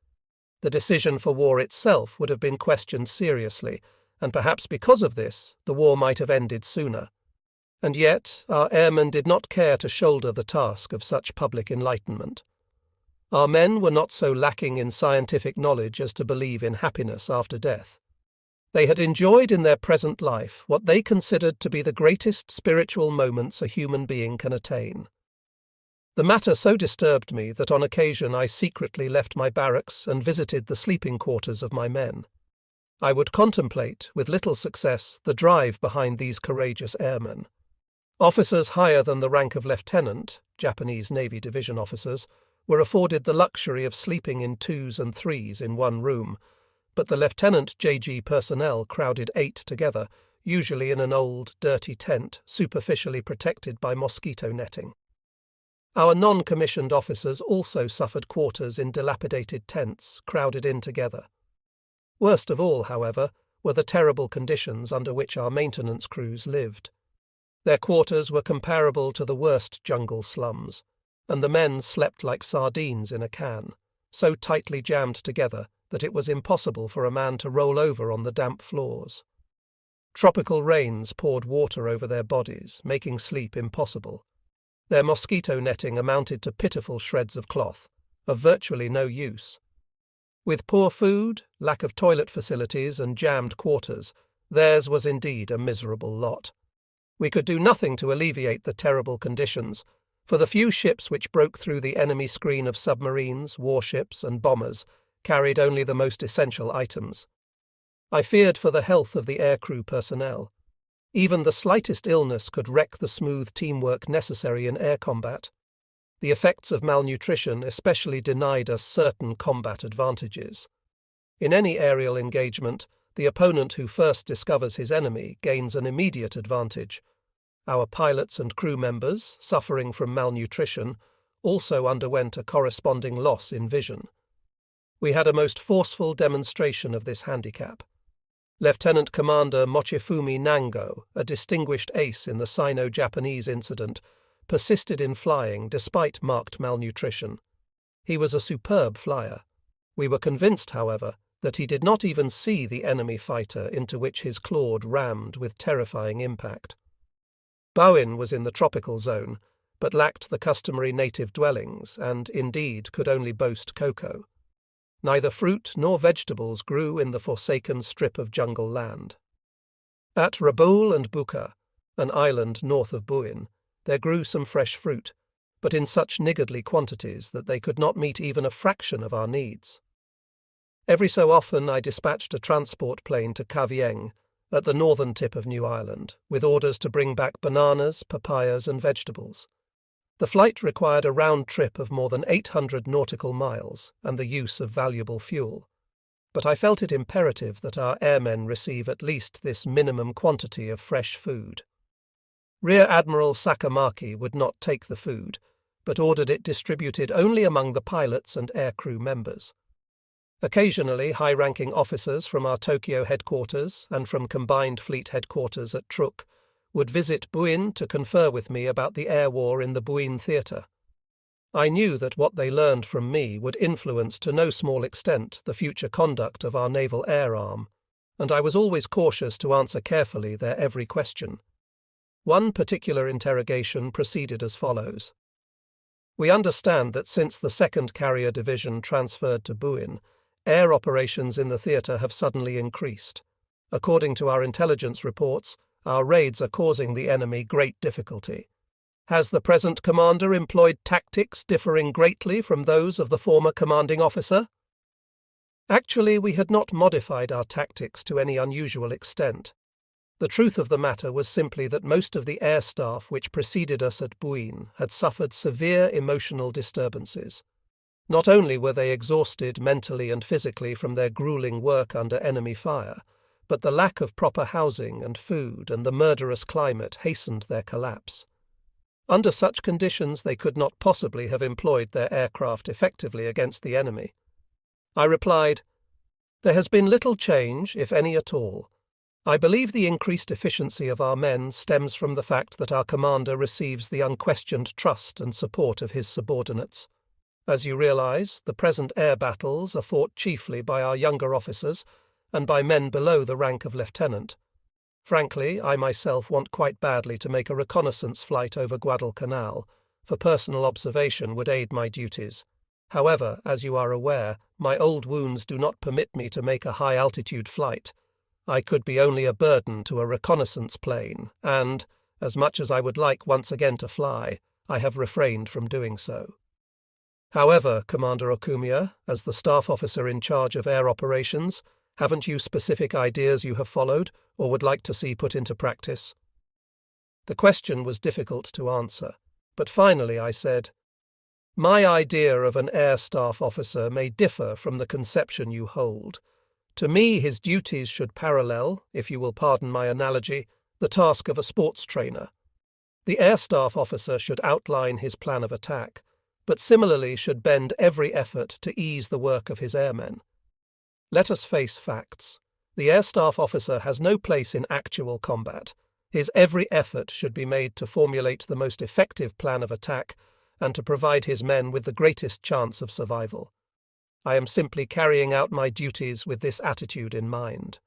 The decision for war itself would have been questioned seriously, and perhaps because of this, the war might have ended sooner. And yet, our airmen did not care to shoulder the task of such public enlightenment. Our men were not so lacking in scientific knowledge as to believe in happiness after death. They had enjoyed in their present life what they considered to be the greatest spiritual moments a human being can attain. The matter so disturbed me that on occasion I secretly left my barracks and visited the sleeping quarters of my men. I would contemplate, with little success, the drive behind these courageous airmen. Officers higher than the rank of lieutenant, Japanese Navy division officers, were afforded the luxury of sleeping in 2s and 3s in one room, but the Lieutenant JG personnel crowded 8 together, usually in an old, dirty tent superficially protected by mosquito netting. Our non-commissioned officers also suffered quarters in dilapidated tents, crowded in together. Worst of all, however, were the terrible conditions under which our maintenance crews lived. Their quarters were comparable to the worst jungle slums, and the men slept like sardines in a can, so tightly jammed together that it was impossible for a man to roll over on the damp floors. Tropical rains poured water over their bodies, making sleep impossible. Their mosquito netting amounted to pitiful shreds of cloth, of virtually no use. With poor food, lack of toilet facilities, and jammed quarters, theirs was indeed a miserable lot. We could do nothing to alleviate the terrible conditions, for the few ships which broke through the enemy screen of submarines, warships, and bombers carried only the most essential items. I feared for the health of the aircrew personnel. Even the slightest illness could wreck the smooth teamwork necessary in air combat. The effects of malnutrition especially denied us certain combat advantages. In any aerial engagement, the opponent who first discovers his enemy gains an immediate advantage. Our pilots and crew members, suffering from malnutrition, also underwent a corresponding loss in vision. We had a most forceful demonstration of this handicap. Lieutenant Commander Mochifumi Nango, a distinguished ace in the Sino-Japanese incident, persisted in flying despite marked malnutrition. He was a superb flyer. We were convinced, however, that he did not even see the enemy fighter into which his Claude rammed with terrifying impact. Bowen was in the tropical zone, but lacked the customary native dwellings and, indeed, could only boast cocoa. Neither fruit nor vegetables grew in the forsaken strip of jungle land. At Rabaul and Buka, an island north of Buin, there grew some fresh fruit, but in such niggardly quantities that they could not meet even a fraction of our needs. Every so often I dispatched a transport plane to Kavieng, at the northern tip of New Ireland, with orders to bring back bananas, papayas, and vegetables. The flight required a round trip of more than 800 nautical miles and the use of valuable fuel, but I felt it imperative that our airmen receive at least this minimum quantity of fresh food. Rear Admiral Sakamaki would not take the food, but ordered it distributed only among the pilots and aircrew members. Occasionally, high-ranking officers from our Tokyo headquarters and from Combined Fleet headquarters at Truk would visit Buin to confer with me about the air war in the Buin theatre. I knew that what they learned from me would influence to no small extent the future conduct of our naval air arm, and I was always cautious to answer carefully their every question. One particular interrogation proceeded as follows. We understand that since the 2nd Carrier Division transferred to Buin, air operations in the theatre have suddenly increased. According to our intelligence reports, our raids are causing the enemy great difficulty. Has the present commander employed tactics differing greatly from those of the former commanding officer? Actually, we had not modified our tactics to any unusual extent. The truth of the matter was simply that most of the air staff which preceded us at Buin had suffered severe emotional disturbances. Not only were they exhausted mentally and physically from their grueling work under enemy fire, but the lack of proper housing and food and the murderous climate hastened their collapse. Under such conditions they could not possibly have employed their aircraft effectively against the enemy. I replied, "There has been little change, if any at all. I believe the increased efficiency of our men stems from the fact that our commander receives the unquestioned trust and support of his subordinates. As you realize, the present air battles are fought chiefly by our younger officers and by men below the rank of lieutenant. Frankly, I myself want quite badly to make a reconnaissance flight over Guadalcanal, for personal observation would aid my duties. However, as you are aware, my old wounds do not permit me to make a high-altitude flight. I could be only a burden to a reconnaissance plane, and, as much as I would like once again to fly, I have refrained from doing so. However, Commander Okumiya, as the staff officer in charge of air operations, haven't you specific ideas you have followed or would like to see put into practice?" The question was difficult to answer, but finally I said, "My idea of an air staff officer may differ from the conception you hold. To me, his duties should parallel, if you will pardon my analogy, the task of a sports trainer. The air staff officer should outline his plan of attack, but similarly should bend every effort to ease the work of his airmen. Let us face facts. The air staff officer has no place in actual combat. His every effort should be made to formulate the most effective plan of attack and to provide his men with the greatest chance of survival. I am simply carrying out my duties with this attitude in mind."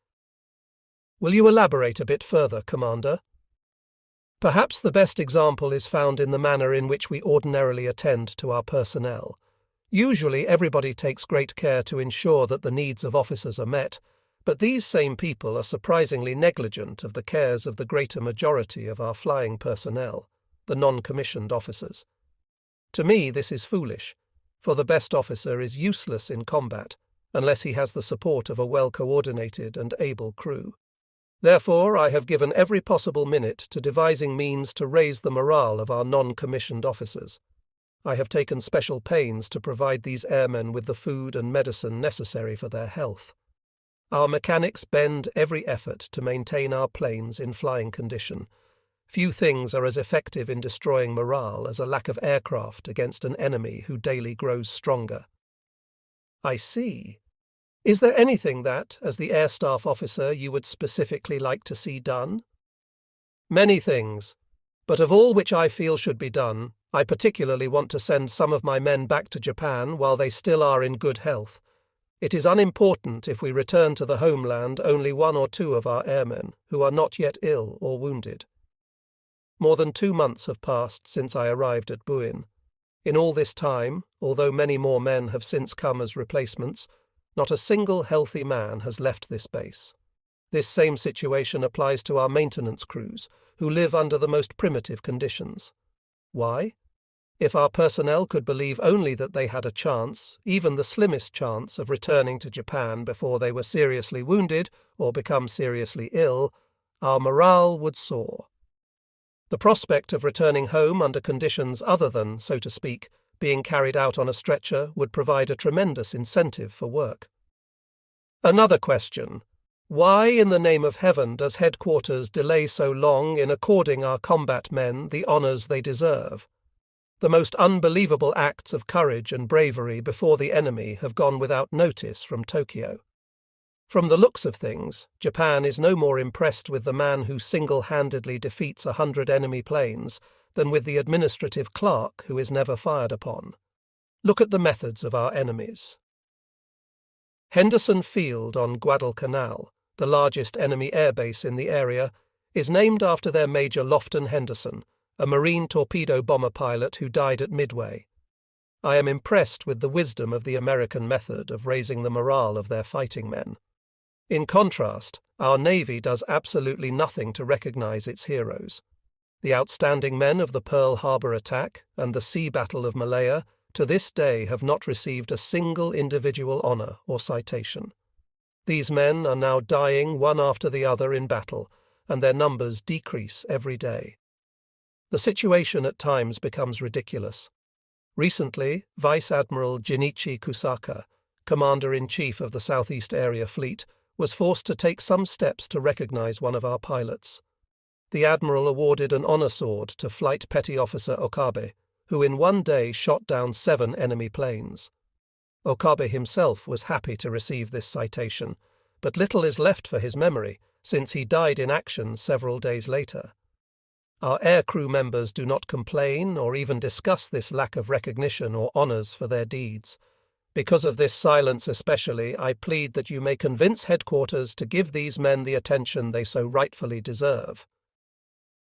"Will you elaborate a bit further, Commander?" "Perhaps the best example is found in the manner in which we ordinarily attend to our personnel. Usually everybody takes great care to ensure that the needs of officers are met, but these same people are surprisingly negligent of the cares of the greater majority of our flying personnel, the non-commissioned officers. To me this is foolish, for the best officer is useless in combat unless he has the support of a well-coordinated and able crew. Therefore, I have given every possible minute to devising means to raise the morale of our non-commissioned officers. I have taken special pains to provide these airmen with the food and medicine necessary for their health. Our mechanics bend every effort to maintain our planes in flying condition. Few things are as effective in destroying morale as a lack of aircraft against an enemy who daily grows stronger." "I see. Is there anything that, as the air staff officer, you would specifically like to see done?" "Many things, but of all which I feel should be done, I particularly want to send some of my men back to Japan while they still are in good health. It is unimportant if we return to the homeland only 1 or 2 of our airmen who are not yet ill or wounded. More than 2 months have passed since I arrived at Buin. In all this time, although many more men have since come as replacements, not a single healthy man has left this base. This same situation applies to our maintenance crews, who live under the most primitive conditions. Why? If our personnel could believe only that they had a chance, even the slimmest chance, of returning to Japan before they were seriously wounded or become seriously ill, our morale would soar. The prospect of returning home under conditions other than, so to speak, being carried out on a stretcher would provide a tremendous incentive for work. Another question. Why in the name of heaven does headquarters delay so long in according our combat men the honours they deserve? The most unbelievable acts of courage and bravery before the enemy have gone without notice from Tokyo. From the looks of things, Japan is no more impressed with the man who single-handedly defeats 100 enemy planes than with the administrative clerk who is never fired upon. Look at the methods of our enemies. Henderson Field on Guadalcanal, the largest enemy airbase in the area, is named after their Major Lofton Henderson, a Marine torpedo bomber pilot who died at Midway. I am impressed with the wisdom of the American method of raising the morale of their fighting men. In contrast, our Navy does absolutely nothing to recognize its heroes. The outstanding men of the Pearl Harbor attack and the Sea Battle of Malaya to this day have not received a single individual honor or citation. These men are now dying one after the other in battle, and their numbers decrease every day. The situation at times becomes ridiculous. Recently, Vice Admiral Junichi Kusaka, Commander-in-Chief of the Southeast Area Fleet, was forced to take some steps to recognize one of our pilots. The Admiral awarded an honor sword to Flight Petty Officer Okabe, who in one day shot down 7 enemy planes. Okabe himself was happy to receive this citation, but little is left for his memory, since he died in action several days later. Our aircrew members do not complain or even discuss this lack of recognition or honors for their deeds. Because of this silence especially, I plead that you may convince headquarters to give these men the attention they so rightfully deserve.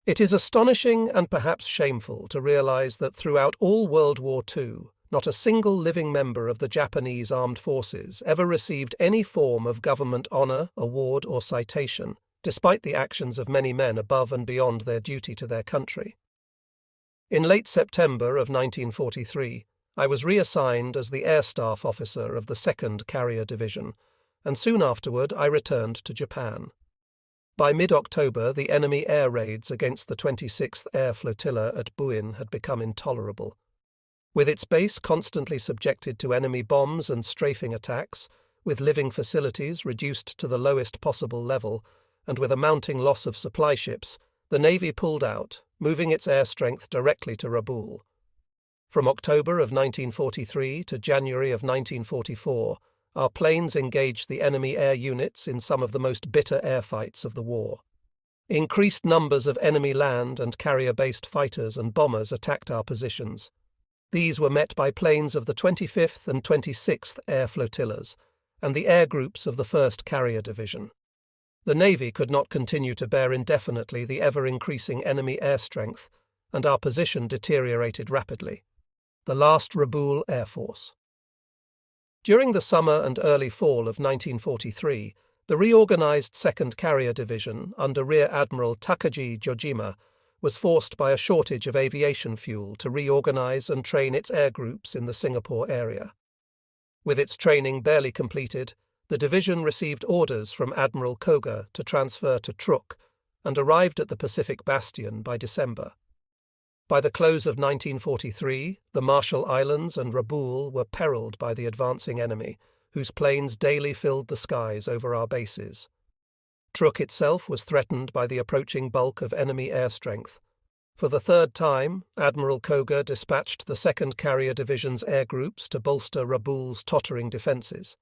It is astonishing and perhaps shameful to realize that throughout all World War II, not a single living member of the Japanese armed forces ever received any form of government honor, award, or citation, despite the actions of many men above and beyond their duty to their country. In late September of 1943, I was reassigned as the Air Staff Officer of the 2nd Carrier Division, and soon afterward I returned to Japan. By mid-October, the enemy air raids against the 26th Air Flotilla at Buin had become intolerable. With its base constantly subjected to enemy bombs and strafing attacks, with living facilities reduced to the lowest possible level, and with a mounting loss of supply ships, the Navy pulled out, moving its air strength directly to Rabaul. From October of 1943 to January of 1944, our planes engaged the enemy air units in some of the most bitter airfights of the war. Increased numbers of enemy land and carrier-based fighters and bombers attacked our positions. These were met by planes of the 25th and 26th Air Flotillas and the air groups of the 1st Carrier Division. The Navy could not continue to bear indefinitely the ever-increasing enemy air strength, and our position deteriorated rapidly. The last Rabaul Air Force. During the summer and early fall of 1943, the reorganized 2nd Carrier Division under Rear Admiral Takagi Jojima was forced by a shortage of aviation fuel to reorganize and train its air groups in the Singapore area. With its training barely completed, the division received orders from Admiral Koga to transfer to Truk and arrived at the Pacific Bastion by December. By the close of 1943, the Marshall Islands and Rabaul were perilled by the advancing enemy, whose planes daily filled the skies over our bases. Truk itself was threatened by the approaching bulk of enemy air strength. For the 3rd time, Admiral Koga dispatched the 2nd Carrier Division's air groups to bolster Rabaul's tottering defences.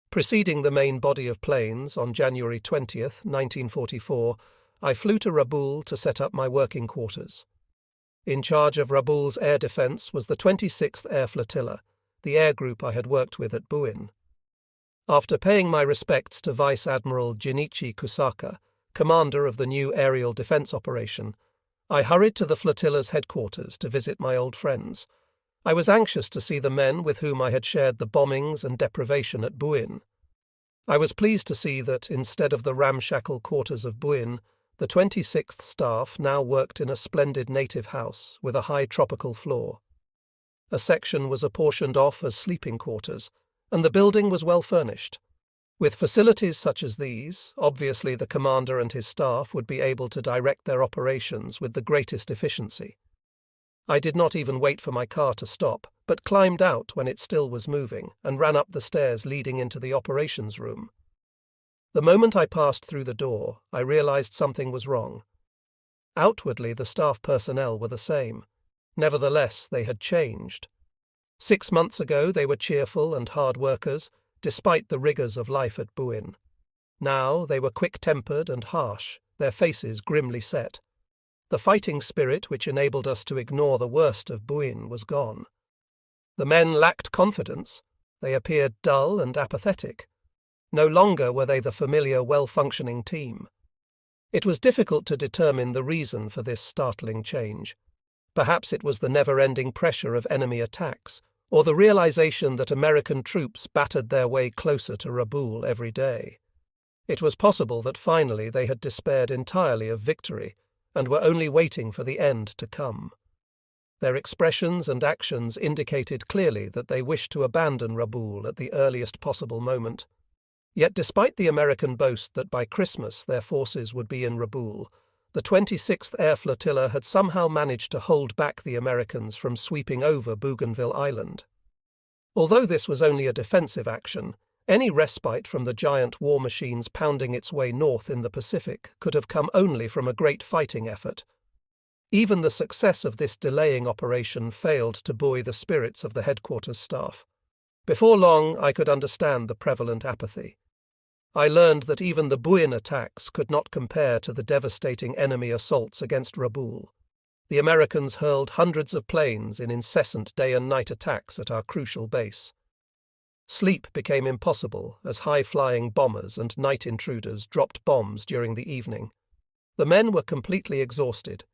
Preceding the main body of planes on January 20, 1944, I flew to Rabaul to set up my working quarters. In charge of Rabaul's air defence was the 26th Air Flotilla, the air group I had worked with at Buin. After paying my respects to Vice Admiral Junichi Kusaka, commander of the new aerial defence operation, I hurried to the flotilla's headquarters to visit my old friends. I was anxious to see the men with whom I had shared the bombings and deprivation at Buin. I was pleased to see that, instead of the ramshackle quarters of Buin, the 26th staff now worked in a splendid native house with a high tropical floor. A section was apportioned off as sleeping quarters, and the building was well furnished. With facilities such as these, obviously the commander and his staff would be able to direct their operations with the greatest efficiency. I did not even wait for my car to stop, but climbed out when it still was moving and ran up the stairs leading into the operations room. The moment I passed through the door, I realized something was wrong. Outwardly, the staff personnel were the same. Nevertheless, they had changed. 6 months ago, they were cheerful and hard workers, despite the rigours of life at Buin. Now they were quick-tempered and harsh, their faces grimly set. The fighting spirit which enabled us to ignore the worst of Buin was gone. The men lacked confidence. They appeared dull and apathetic. No longer were they the familiar, well-functioning team. It was difficult to determine the reason for this startling change. Perhaps it was the never-ending pressure of enemy attacks, or the realization that American troops battered their way closer to Rabaul every day. It was possible that finally they had despaired entirely of victory, and were only waiting for the end to come. Their expressions and actions indicated clearly that they wished to abandon Rabaul at the earliest possible moment. Yet despite the American boast that by Christmas their forces would be in Rabaul, the 26th Air Flotilla had somehow managed to hold back the Americans from sweeping over Bougainville Island. Although this was only a defensive action, any respite from the giant war machines pounding its way north in the Pacific could have come only from a great fighting effort. Even the success of this delaying operation failed to buoy the spirits of the headquarters staff. Before long, I could understand the prevalent apathy. I learned that even the Buin attacks could not compare to the devastating enemy assaults against Rabaul. The Americans hurled hundreds of planes in incessant day and night attacks at our crucial base. Sleep became impossible as high-flying bombers and night intruders dropped bombs during the evening. The men were completely exhausted.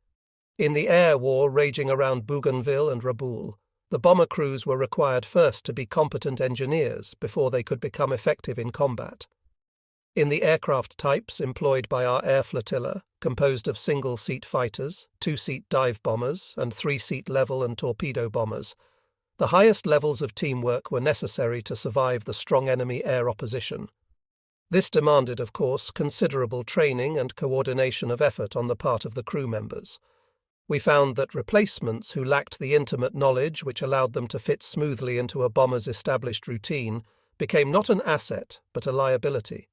In the air war raging around Bougainville and Rabaul, the bomber crews were required first to be competent engineers before they could become effective in combat. In the aircraft types employed by our air flotilla, composed of single-seat fighters, two-seat dive bombers, and three-seat level and torpedo bombers, the highest levels of teamwork were necessary to survive the strong enemy air opposition. This demanded, of course, considerable training and coordination of effort on the part of the crew members. We found that replacements who lacked the intimate knowledge which allowed them to fit smoothly into a bomber's established routine became not an asset but a liability.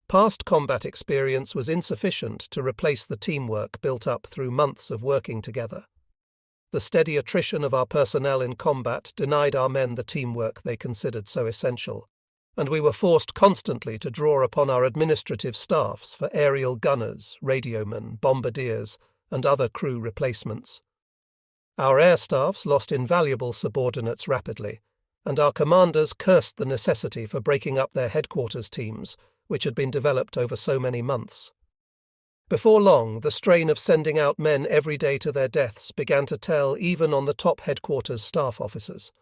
Past combat experience was insufficient to replace the teamwork built up through months of working together. The steady attrition of our personnel in combat denied our men the teamwork they considered so essential, and we were forced constantly to draw upon our administrative staffs for aerial gunners, radiomen, bombardiers, and other crew replacements. Our air staffs lost invaluable subordinates rapidly, and our commanders cursed the necessity for breaking up their headquarters teams, which had been developed over so many months. Before long, the strain of sending out men every day to their deaths began to tell even on the top headquarters staff officers.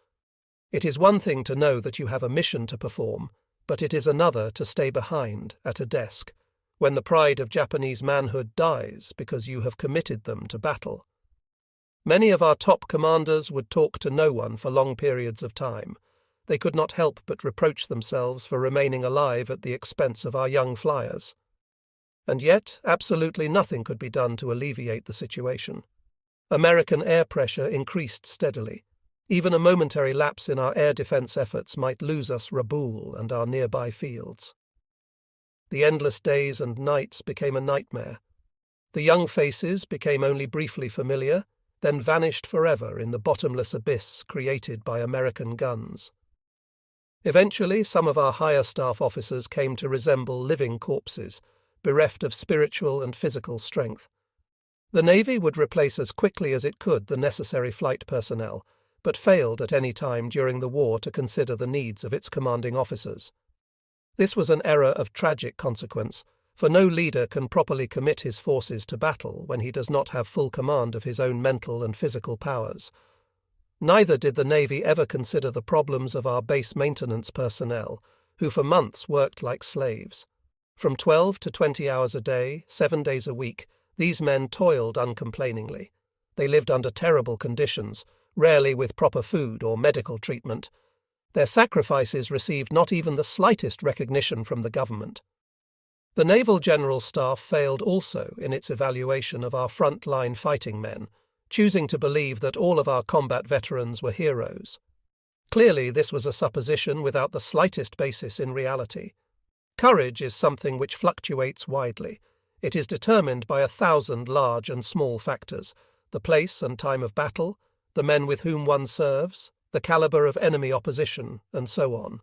It is one thing to know that you have a mission to perform, but it is another to stay behind, at a desk, when the pride of Japanese manhood dies because you have committed them to battle. Many of our top commanders would talk to no one for long periods of time. They could not help but reproach themselves for remaining alive at the expense of our young flyers. And yet, absolutely nothing could be done to alleviate the situation. American air pressure increased steadily. Even a momentary lapse in our air defense efforts might lose us Rabaul and our nearby fields. The endless days and nights became a nightmare. The young faces became only briefly familiar, then vanished forever in the bottomless abyss created by American guns. Eventually, some of our higher staff officers came to resemble living corpses, bereft of spiritual and physical strength. The Navy would replace as quickly as it could the necessary flight personnel, but failed at any time during the war to consider the needs of its commanding officers. This was an error of tragic consequence, for no leader can properly commit his forces to battle when he does not have full command of his own mental and physical powers. Neither did the Navy ever consider the problems of our base maintenance personnel, who for months worked like slaves. From 12 to 20 hours a day, 7 days a week, these men toiled uncomplainingly. They lived under terrible conditions, rarely with proper food or medical treatment. Their sacrifices received not even the slightest recognition from the government. The Naval General Staff failed also in its evaluation of our front-line fighting men, choosing to believe that all of our combat veterans were heroes. Clearly, this was a supposition without the slightest basis in reality. Courage is something which fluctuates widely. It is determined by 1,000 large and small factors: the place and time of battle, the men with whom one serves, the caliber of enemy opposition, and so on.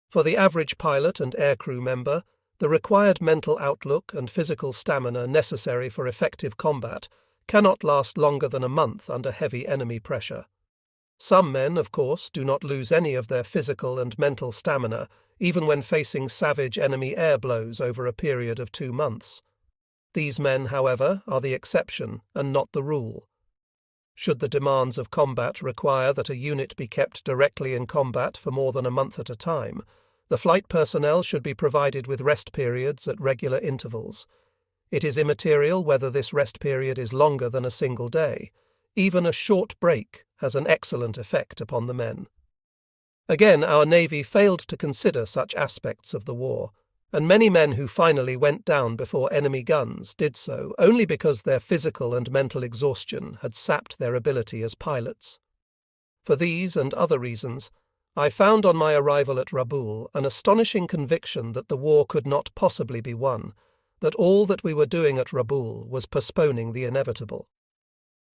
For the average pilot and aircrew member, the required mental outlook and physical stamina necessary for effective combat cannot last longer than a month under heavy enemy pressure. Some men, of course, do not lose any of their physical and mental stamina, even when facing savage enemy air blows over a period of 2 months. These men, however, are the exception and not the rule. Should the demands of combat require that a unit be kept directly in combat for more than a month at a time, the flight personnel should be provided with rest periods at regular intervals. It is immaterial whether this rest period is longer than a single day. Even a short break has an excellent effect upon the men. Again, our Navy failed to consider such aspects of the war, and many men who finally went down before enemy guns did so only because their physical and mental exhaustion had sapped their ability as pilots. For these and other reasons, I found on my arrival at Rabaul an astonishing conviction that the war could not possibly be won, that all that we were doing at Rabaul was postponing the inevitable.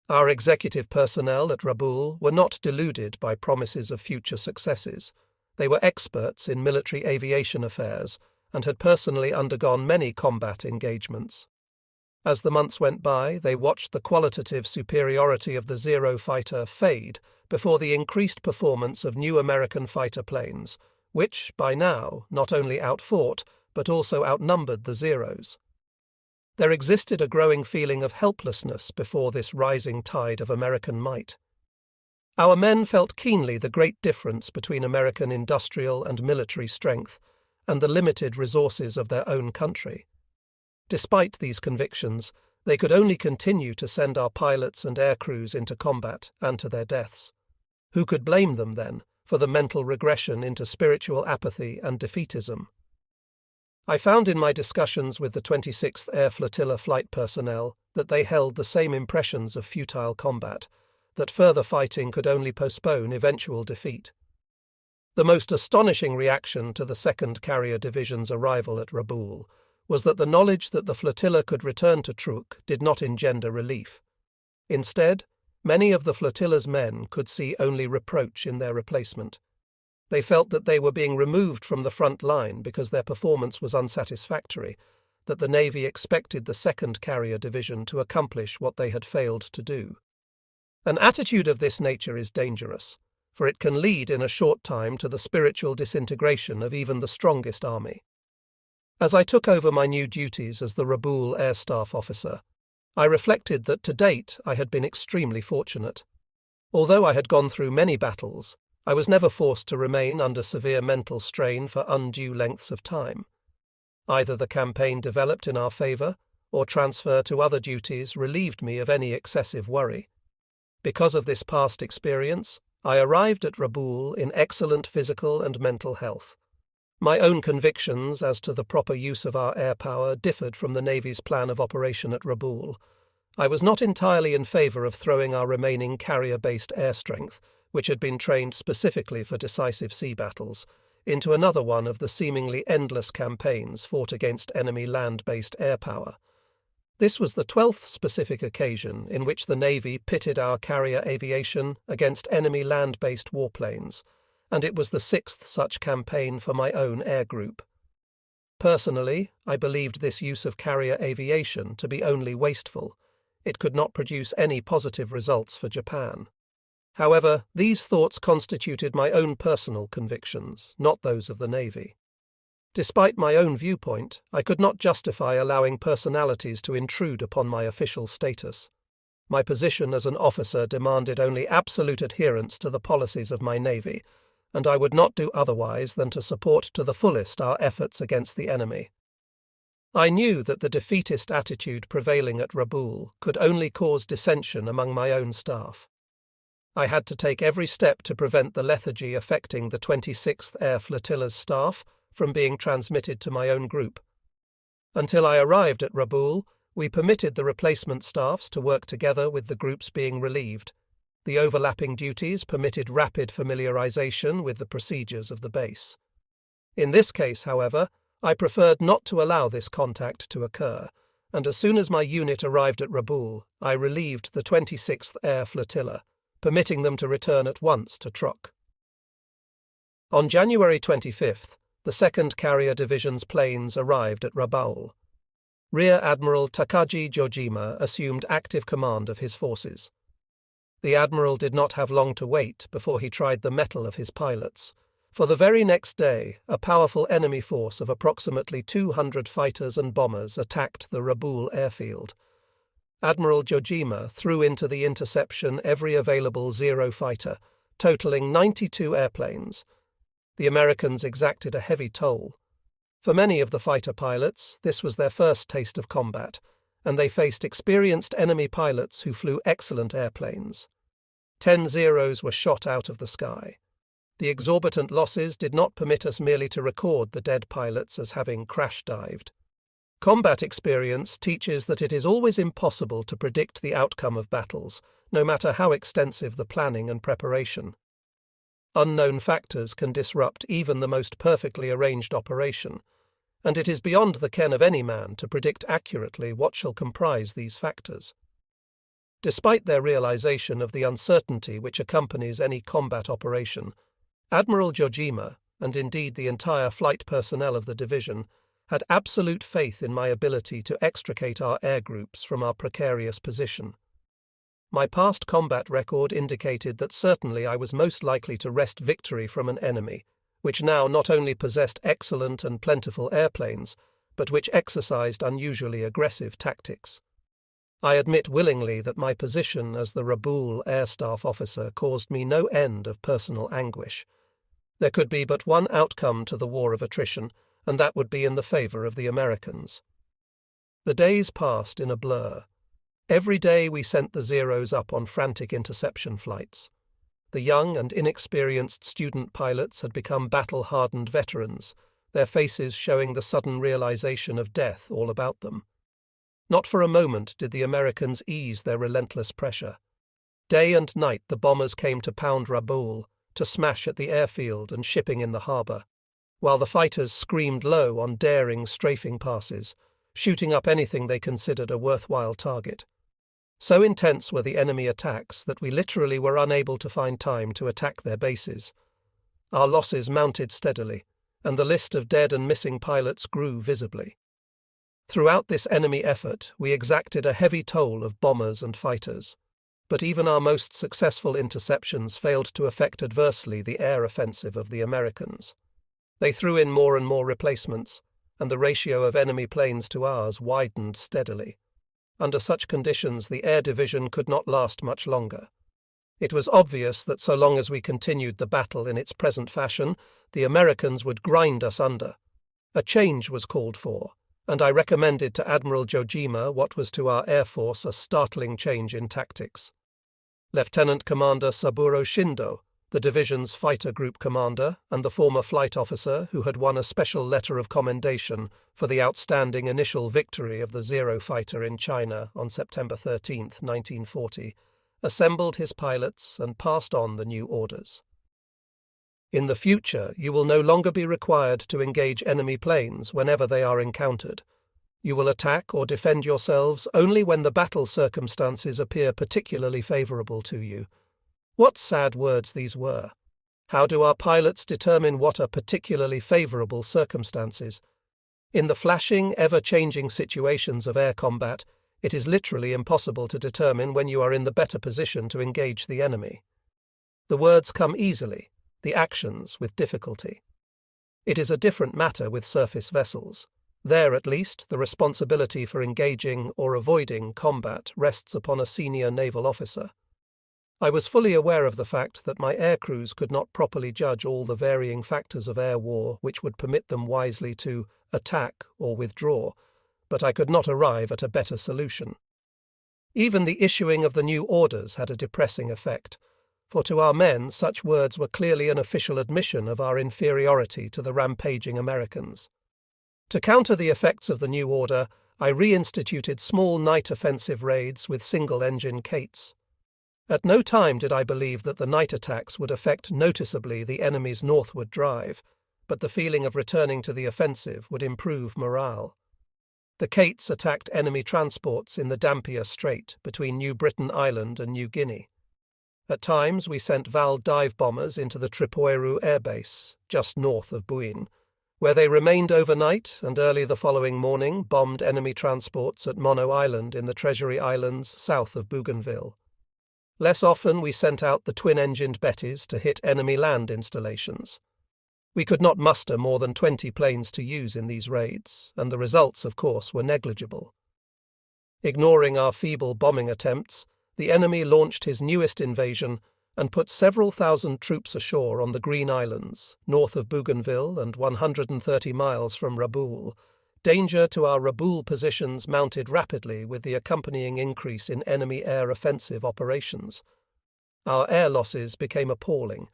Our executive personnel at Rabaul were not deluded by promises of future successes. They were experts in military aviation affairs and had personally undergone many combat engagements. As the months went by, they watched the qualitative superiority of the Zero fighter fade before the increased performance of new American fighter planes, which, by now, not only outfought but also outnumbered the Zeros. There existed a growing feeling of helplessness before this rising tide of American might. Our men felt keenly the great difference between American industrial and military strength and the limited resources of their own country. Despite these convictions, they could only continue to send our pilots and air crews into combat and to their deaths. Who could blame them, then, for the mental regression into spiritual apathy and defeatism? I found in my discussions with the 26th Air Flotilla flight personnel that they held the same impressions of futile combat, that further fighting could only postpone eventual defeat. The most astonishing reaction to the 2nd Carrier Division's arrival at Rabaul was that the knowledge that the flotilla could return to Truk did not engender relief. Instead, many of the flotilla's men could see only reproach in their replacement. They felt that they were being removed from the front line because their performance was unsatisfactory, that the Navy expected the 2nd Carrier Division to accomplish what they had failed to do. An attitude of this nature is dangerous, for it can lead in a short time to the spiritual disintegration of even the strongest army. As I took over my new duties as the Rabaul Air Staff Officer, I reflected that to date I had been extremely fortunate. Although I had gone through many battles, I was never forced to remain under severe mental strain for undue lengths of time. Either the campaign developed in our favour, or transfer to other duties relieved me of any excessive worry. Because of this past experience, I arrived at Rabaul in excellent physical and mental health. My own convictions as to the proper use of our air power differed from the Navy's plan of operation at Rabaul. I was not entirely in favour of throwing our remaining carrier-based air strength, which had been trained specifically for decisive sea battles, into another one of the seemingly endless campaigns fought against enemy land-based air power. This was the 12th specific occasion in which the Navy pitted our carrier aviation against enemy land-based warplanes, and it was the 6th such campaign for my own air group. Personally, I believed this use of carrier aviation to be only wasteful. It could not produce any positive results for Japan. However, these thoughts constituted my own personal convictions, not those of the Navy. Despite my own viewpoint, I could not justify allowing personalities to intrude upon my official status. My position as an officer demanded only absolute adherence to the policies of my Navy, and I would not do otherwise than to support to the fullest our efforts against the enemy. I knew that the defeatist attitude prevailing at Rabaul could only cause dissension among my own staff. I had to take every step to prevent the lethargy affecting the 26th Air Flotilla's staff from being transmitted to my own group. Until I arrived at Rabaul, we permitted the replacement staffs to work together with the groups being relieved. The overlapping duties permitted rapid familiarization with the procedures of the base. In this case, however, I preferred not to allow this contact to occur, and as soon as my unit arrived at Rabaul, I relieved the 26th Air Flotilla, permitting them to return at once to Truk. On January 25th, the 2nd Carrier Division's planes arrived at Rabaul. Rear Admiral Takagi Jojima assumed active command of his forces. The Admiral did not have long to wait before he tried the mettle of his pilots, for the very next day a powerful enemy force of approximately 200 fighters and bombers attacked the Rabaul airfield. Admiral Jojima threw into the interception every available Zero fighter, totaling 92 airplanes. The Americans exacted a heavy toll. For many of the fighter pilots, this was their first taste of combat, and they faced experienced enemy pilots who flew excellent airplanes. 10 Zeros were shot out of the sky. The exorbitant losses did not permit us merely to record the dead pilots as having crash-dived. Combat experience teaches that it is always impossible to predict the outcome of battles, no matter how extensive the planning and preparation. Unknown factors can disrupt even the most perfectly arranged operation, and it is beyond the ken of any man to predict accurately what shall comprise these factors. Despite their realization of the uncertainty which accompanies any combat operation, Admiral Jojima, and indeed the entire flight personnel of the division, had absolute faith in my ability to extricate our air groups from our precarious position. My past combat record indicated that certainly I was most likely to wrest victory from an enemy, which now not only possessed excellent and plentiful airplanes, but which exercised unusually aggressive tactics. I admit willingly that my position as the Rabaul Air Staff officer caused me no end of personal anguish. There could be but one outcome to the war of attrition, and that would be in the favor of the Americans. The days passed in a blur. Every day we sent the Zeros up on frantic interception flights. The young and inexperienced student pilots had become battle-hardened veterans, their faces showing the sudden realization of death all about them. Not for a moment did the Americans ease their relentless pressure. Day and night the bombers came to pound Rabaul, to smash at the airfield and shipping in the harbour, while the fighters screamed low on daring strafing passes, shooting up anything they considered a worthwhile target. So intense were the enemy attacks that we literally were unable to find time to attack their bases. Our losses mounted steadily, and the list of dead and missing pilots grew visibly. Throughout this enemy effort, we exacted a heavy toll of bombers and fighters, but even our most successful interceptions failed to affect adversely the air offensive of the Americans. They threw in more and more replacements, and the ratio of enemy planes to ours widened steadily. Under such conditions, the air division could not last much longer. It was obvious that so long as we continued the battle in its present fashion, the Americans would grind us under. A change was called for, and I recommended to Admiral Jojima what was to our Air Force a startling change in tactics. Lieutenant Commander Saburo Shindo, the division's fighter group commander and the former flight officer who had won a special letter of commendation for the outstanding initial victory of the Zero fighter in China on September 13, 1940, assembled his pilots and passed on the new orders. In the future, you will no longer be required to engage enemy planes whenever they are encountered. You will attack or defend yourselves only when the battle circumstances appear particularly favorable to you. What sad words these were! How do our pilots determine what are particularly favorable circumstances? In the flashing, ever-changing situations of air combat, it is literally impossible to determine when you are in the better position to engage the enemy. The words come easily, the actions with difficulty. It is a different matter with surface vessels. There, at least, the responsibility for engaging or avoiding combat rests upon a senior naval officer. I was fully aware of the fact that my air crews could not properly judge all the varying factors of air war which would permit them wisely to attack or withdraw, but I could not arrive at a better solution. Even the issuing of the new orders had a depressing effect, for to our men such words were clearly an official admission of our inferiority to the rampaging Americans. To counter the effects of the new order, I reinstituted small night offensive raids with single-engine Kates. At no time did I believe that the night attacks would affect noticeably the enemy's northward drive, but the feeling of returning to the offensive would improve morale. The Kates attacked enemy transports in the Dampier Strait between New Britain Island and New Guinea. At times we sent Val dive bombers into the Tripoiru Air Base, just north of Buin, where they remained overnight and early the following morning bombed enemy transports at Mono Island in the Treasury Islands south of Bougainville. Less often we sent out the twin-engined Bettys to hit enemy land installations. We could not muster more than 20 planes to use in these raids, and the results, of course, were negligible. Ignoring our feeble bombing attempts, the enemy launched his newest invasion and put several thousand troops ashore on the Green Islands, north of Bougainville and 130 miles from Rabaul. Danger to our Rabaul positions mounted rapidly with the accompanying increase in enemy air offensive operations. Our air losses became appalling.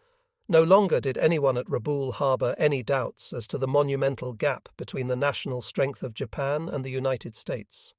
No longer did anyone at Rabaul harbour any doubts as to the monumental gap between the national strength of Japan and the United States.